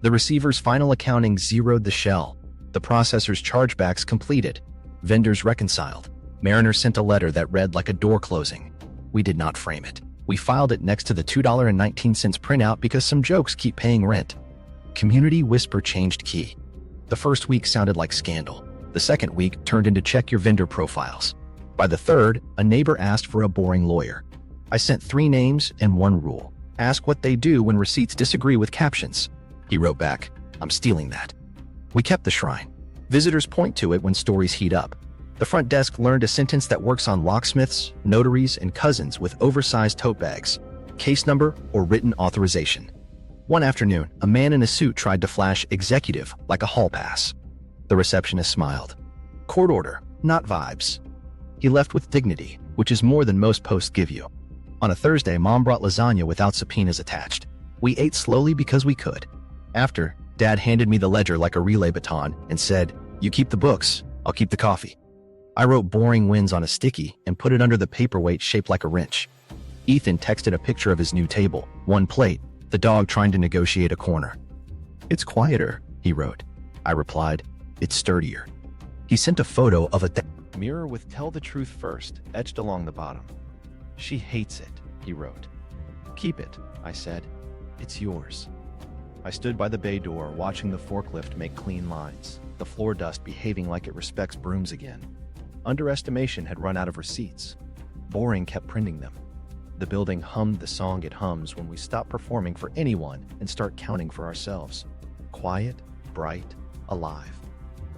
The receiver's final accounting zeroed the shell. The processor's chargebacks completed. Vendors reconciled. Mariner sent a letter that read like a door closing. We did not frame it. We filed it next to the $2.19 printout because some jokes keep paying rent. Community whisper changed key. The first week sounded like scandal. The second week turned into check your vendor profiles. By the third, a neighbor asked for a boring lawyer. I sent 3 names and 1 rule. Ask what they do when receipts disagree with captions. He wrote back, "I'm stealing that." We kept the shrine. Visitors point to it when stories heat up. The front desk learned a sentence that works on locksmiths, notaries, and cousins with oversized tote bags. Case number or written authorization. One afternoon, a man in a suit tried to flash executive like a hall pass. The receptionist smiled. Court order, not vibes. He left with dignity, which is more than most posts give you. On a Thursday, Mom brought lasagna without subpoenas attached. We ate slowly because we could. After, Dad handed me the ledger like a relay baton and said, "You keep the books, I'll keep the coffee." I wrote boring wins on a sticky and put it under the paperweight shaped like a wrench. Ethan texted a picture of his new table, 1 plate, the dog trying to negotiate a corner. "It's quieter," he wrote. I replied, "It's sturdier." He sent a photo of a mirror with "Tell the truth first" etched along the bottom. "She hates it," he wrote. "Keep it," I said. "It's yours." I stood by the bay door watching the forklift make clean lines, the floor dust behaving like it respects brooms again. Underestimation had run out of receipts. Boring kept printing them. The building hummed the song it hums when we stop performing for anyone and start counting for ourselves. Quiet, bright, alive.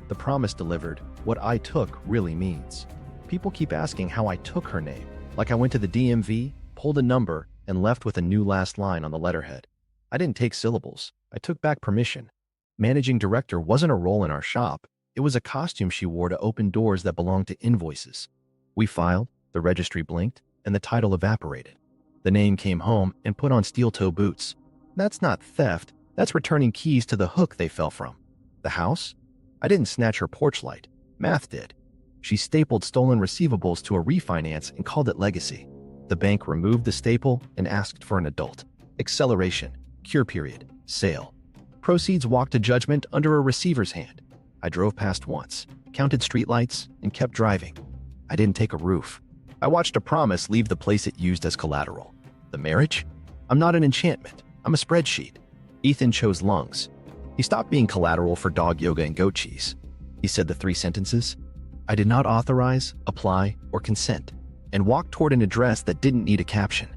The promise delivered, what I took really means. People keep asking how I took her name, like I went to the DMV, pulled a number, and left with a new last line on the letterhead. I didn't take syllables. I took back permission. Managing director wasn't a role in our shop. It was a costume she wore to open doors that belonged to invoices. We filed, the registry blinked, and the title evaporated. The name came home and put on steel-toe boots. That's not theft. That's returning keys to the hook they fell from. The house? I didn't snatch her porch light. Math did. She stapled stolen receivables to a refinance and called it legacy. The bank removed the staple and asked for an adult. Acceleration. Cure period. Sale. Proceeds walked to judgment under a receiver's hand. I drove past once, counted streetlights, and kept driving. I didn't take a roof. I watched a promise leave the place it used as collateral. The marriage? I'm not an enchantment. I'm a spreadsheet. Ethan chose lungs. He stopped being collateral for dog yoga and goat cheese. He said the 3 sentences. I did not authorize, apply, or consent, and walked toward an address that didn't need a caption.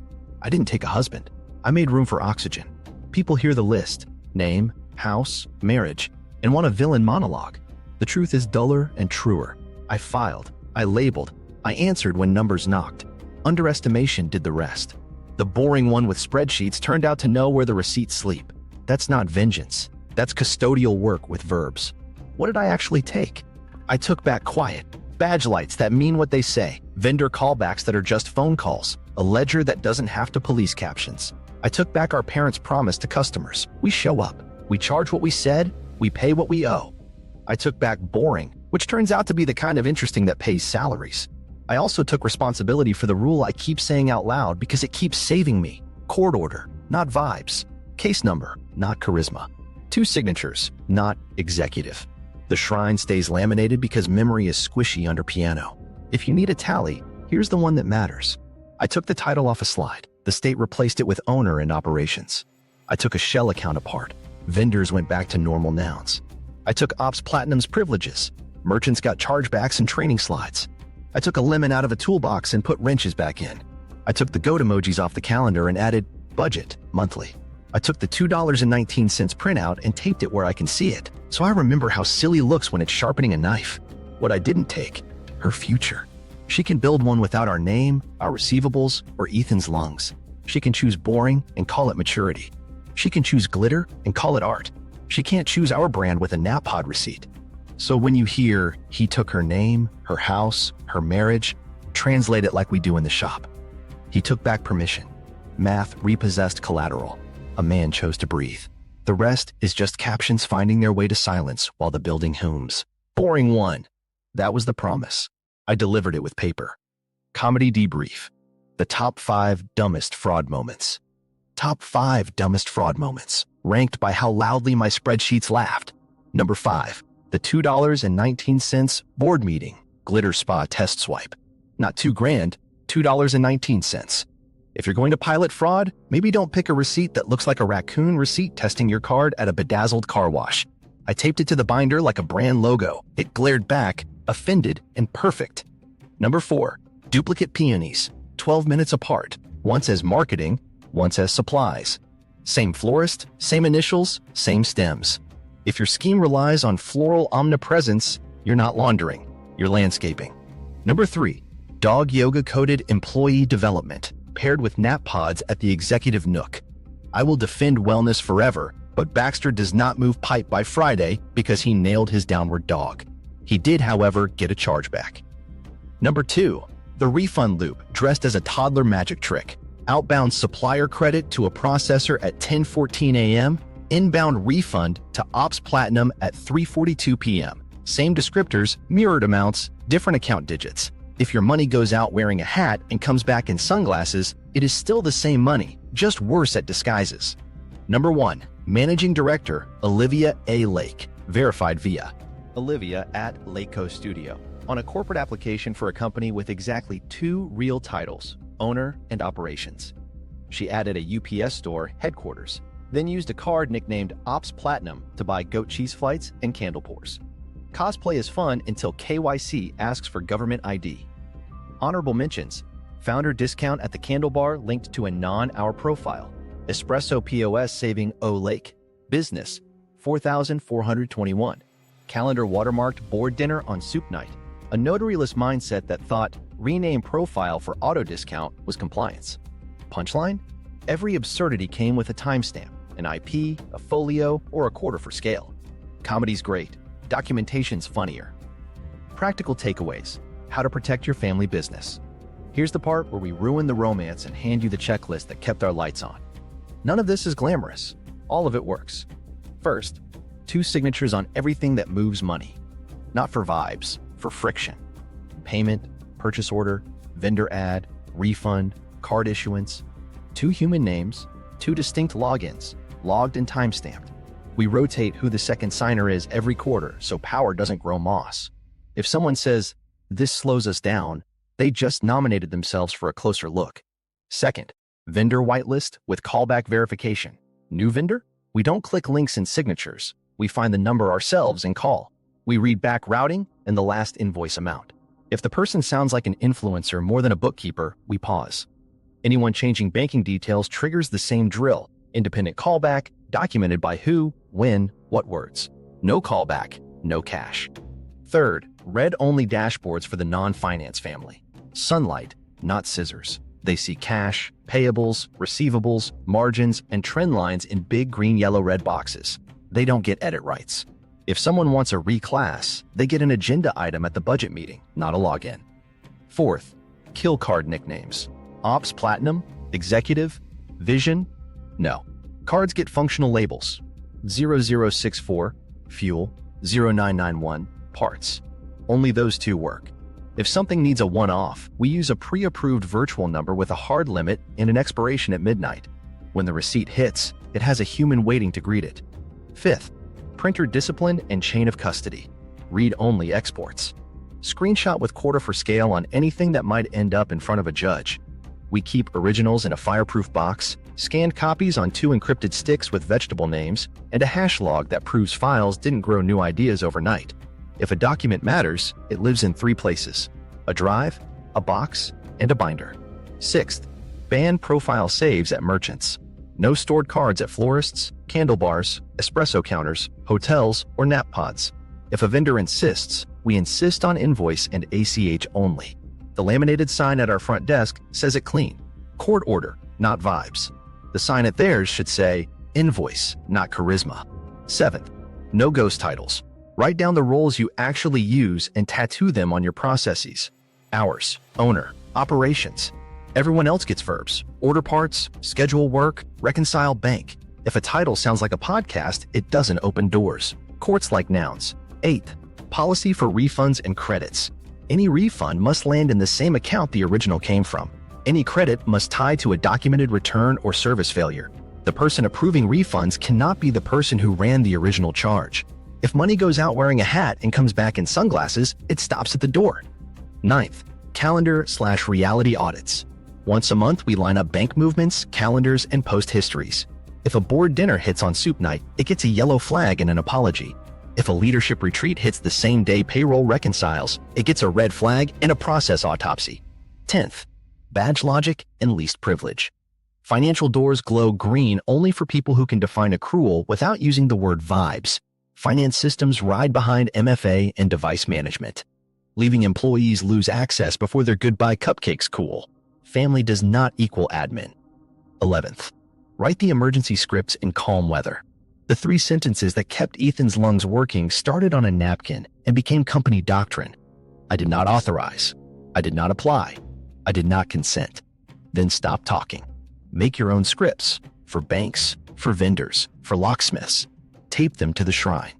I didn't take a husband. I made room for oxygen. People hear the list, name, house, marriage, and want a villain monologue. The truth is duller and truer. I filed, I labeled, I answered when numbers knocked. Underestimation did the rest. The boring one with spreadsheets turned out to know where the receipts sleep. That's not vengeance. That's custodial work with verbs. What did I actually take? I took back quiet, badge lights that mean what they say, vendor callbacks that are just phone calls, a ledger that doesn't have to police captions. I took back our parents' promise to customers. We show up. We charge what we said. We pay what we owe. I took back boring, which turns out to be the kind of interesting that pays salaries. I also took responsibility for the rule I keep saying out loud because it keeps saving me. Court order, not vibes. Case number, not charisma. 2 signatures, not executive. The shrine stays laminated because memory is squishy under piano. If you need a tally, here's the one that matters. I took the title off a slide. The state replaced it with owner and operations. I took a shell account apart. Vendors went back to normal nouns. I took Ops Platinum's privileges. Merchants got chargebacks and training slides. I took a lemon out of a toolbox and put wrenches back in. I took the goat emojis off the calendar and added budget monthly. I took the $2.19 printout and taped it where I can see it, so I remember how silly looks when it's sharpening a knife. What I didn't take, her future. She can build one without our name, our receivables, or Ethan's lungs. She can choose boring and call it maturity. She can choose glitter and call it art. She can't choose our brand with a NAPOD receipt. So when you hear, he took her name, her house, her marriage, translate it like we do in the shop. He took back permission. Math repossessed collateral. A man chose to breathe. The rest is just captions finding their way to silence while the building hums. Boring one. That was the promise. I delivered it with paper. Comedy debrief. The top 5 dumbest fraud moments. Top 5 dumbest fraud moments, ranked by how loudly my spreadsheets laughed. Number 5, the $2.19 board meeting, glitter spa test swipe. Not $2,000, $2.19. If you're going to pilot fraud, maybe don't pick a receipt that looks like a raccoon receipt testing your card at a bedazzled car wash. I taped it to the binder like a brand logo. It glared back, offended, and perfect. Number 4, duplicate peonies, 12 minutes apart, once as marketing, once as supplies. Same florist, same initials, same stems. If your scheme relies on floral omnipresence, you're not laundering, you're landscaping. Number 3, dog yoga-coded employee development, paired with nap pods at the executive nook. I will defend wellness forever, but Baxter does not move pipe by Friday because he nailed his downward dog. He did, however, get a chargeback. Number 2, the refund loop dressed as a toddler magic trick. Outbound supplier credit to a processor at 10:14 a.m., inbound refund to Ops Platinum at 3:42 p.m. Same descriptors, mirrored amounts, different account digits. If your money goes out wearing a hat and comes back in sunglasses, it is still the same money, just worse at disguises. Number 1, Managing Director, Olivia A. Lake, verified via Olivia at Lakeco Studio, on a corporate application for a company with exactly 2 real titles, owner and operations. She added a UPS store headquarters, then used a card nicknamed Ops Platinum to buy goat cheese flights and candle pours. Cosplay is fun until KYC asks for government ID. Honorable mentions: founder discount at the candle bar linked to a non-hour profile. Espresso POS saving O Lake. Business, 4,421. Calendar watermarked board dinner on soup night. A notaryless mindset that thought rename profile for auto discount was compliance. Punchline? Every absurdity came with a timestamp, an IP, a folio, or a quarter for scale. Comedy's great. Documentation's funnier. Practical takeaways: how to protect your family business. Here's the part where we ruin the romance and hand you the checklist that kept our lights on. None of this is glamorous. All of it works. First, 2 signatures on everything that moves money. Not for vibes, for friction. Payment, purchase order, vendor ad, refund, card issuance. 2 human names, 2 distinct logins, logged and timestamped. We rotate who the second signer is every quarter so power doesn't grow moss. If someone says, "This slows us down," they just nominated themselves for a closer look. Second, vendor whitelist with callback verification. New vendor? We don't click links and signatures. We find the number ourselves and call. We read back routing and the last invoice amount. If the person sounds like an influencer more than a bookkeeper, we pause. Anyone changing banking details triggers the same drill. Independent callback, documented by who, when, what words. No callback, no cash. Third, read-only dashboards for the non-finance family. Sunlight, not scissors. They see cash, payables, receivables, margins, and trend lines in big green, yellow, red boxes. They don't get edit rights. If someone wants a reclass, they get an agenda item at the budget meeting, not a login. Fourth, kill card nicknames. Ops Platinum, Executive, Vision? No. Cards get functional labels. 0064, Fuel, 0991, Parts. Only those two work. If something needs a one-off, we use a pre-approved virtual number with a hard limit and an expiration at midnight. When the receipt hits, it has a human waiting to greet it. Fifth, printer discipline and chain of custody. Read-only exports. Screenshot with quarter for scale on anything that might end up in front of a judge. We keep originals in a fireproof box, scanned copies on 2 encrypted sticks with vegetable names, and a hash log that proves files didn't grow new ideas overnight. If a document matters, it lives in 3 places: a drive, a box, and a binder. Sixth, ban profile saves at merchants. No stored cards at florists, candle bars, espresso counters, hotels, or nap pods. If a vendor insists, we insist on invoice and ACH only. The laminated sign at our front desk says it clean. Court order, not vibes. The sign at theirs should say invoice, not charisma. Seventh, no ghost titles. Write down the roles you actually use and tattoo them on your processes. Hours, owner, operations. Everyone else gets verbs. Order parts, schedule work, reconcile bank. If a title sounds like a podcast, it doesn't open doors. Courts like nouns. Eighth, policy for refunds and credits. Any refund must land in the same account the original came from. Any credit must tie to a documented return or service failure. The person approving refunds cannot be the person who ran the original charge. If money goes out wearing a hat and comes back in sunglasses, it stops at the door. Ninth, calendar/reality audits. Once a month, we line up bank movements, calendars, and post histories. If a board dinner hits on soup night, it gets a yellow flag and an apology. If a leadership retreat hits the same day payroll reconciles, it gets a red flag and a process autopsy. 10th, badge logic and least privilege. Financial doors glow green only for people who can define accrual without using the word vibes. Finance systems ride behind MFA and device management, leaving employees lose access before their goodbye cupcakes cool. Family does not equal admin. 11th, write the emergency scripts in calm weather. The 3 sentences that kept Ethan's lungs working started on a napkin and became company doctrine. I did not authorize. I did not apply. I did not consent. Then stop talking. Make your own scripts for banks, for vendors, for locksmiths. Tape them to the shrine.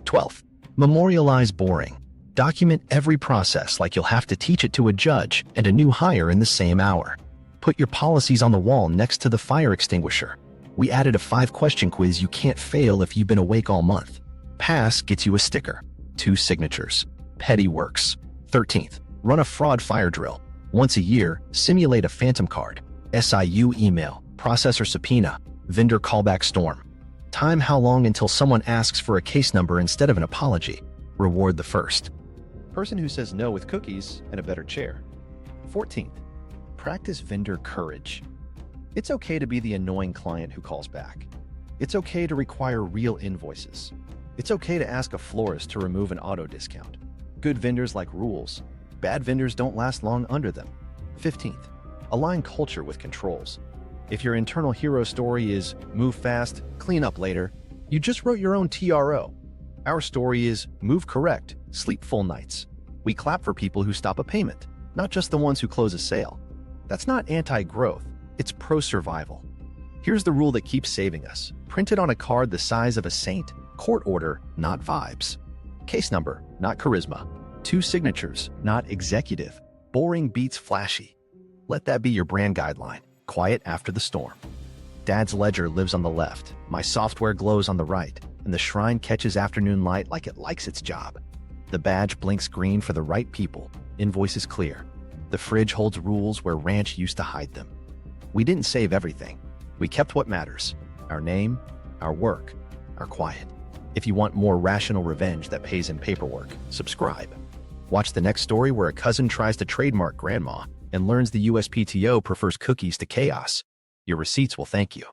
12th, memorialize boring. Document every process like you'll have to teach it to a judge and a new hire in the same hour. Put your policies on the wall next to the fire extinguisher. We added a 5-question quiz you can't fail if you've been awake all month. Pass gets you a sticker. 2 signatures. Petty works. 13th, run a fraud fire drill. Once a year, simulate a phantom card. SIU email, processor subpoena, vendor callback storm. Time how long until someone asks for a case number instead of an apology. Reward the first person who says no with cookies and a better chair. 14th, practice vendor courage. It's okay to be the annoying client who calls back. It's okay to require real invoices. It's okay to ask a florist to remove an auto discount. Good vendors like rules. Bad vendors don't last long under them. 15th, align culture with controls. If your internal hero story is move fast, clean up later, you just wrote your own TRO. Our story is move correct, sleep full nights. We clap for people who stop a payment, not just the ones who close a sale. That's not anti-growth. It's pro-survival. Here's the rule that keeps saving us. Printed on a card the size of a saint. Court order, not vibes. Case number, not charisma. 2 signatures, not executive. Boring beats flashy. Let that be your brand guideline. Quiet after the storm. Dad's ledger lives on the left. My software glows on the right. And the shrine catches afternoon light like it likes its job. The badge blinks green for the right people. Invoice is clear. The fridge holds rules where ranch used to hide them. We didn't save everything. We kept what matters. Our name, our work, our quiet. If you want more rational revenge that pays in paperwork, subscribe. Watch the next story where a cousin tries to trademark grandma and learns the USPTO prefers cookies to chaos. Your receipts will thank you.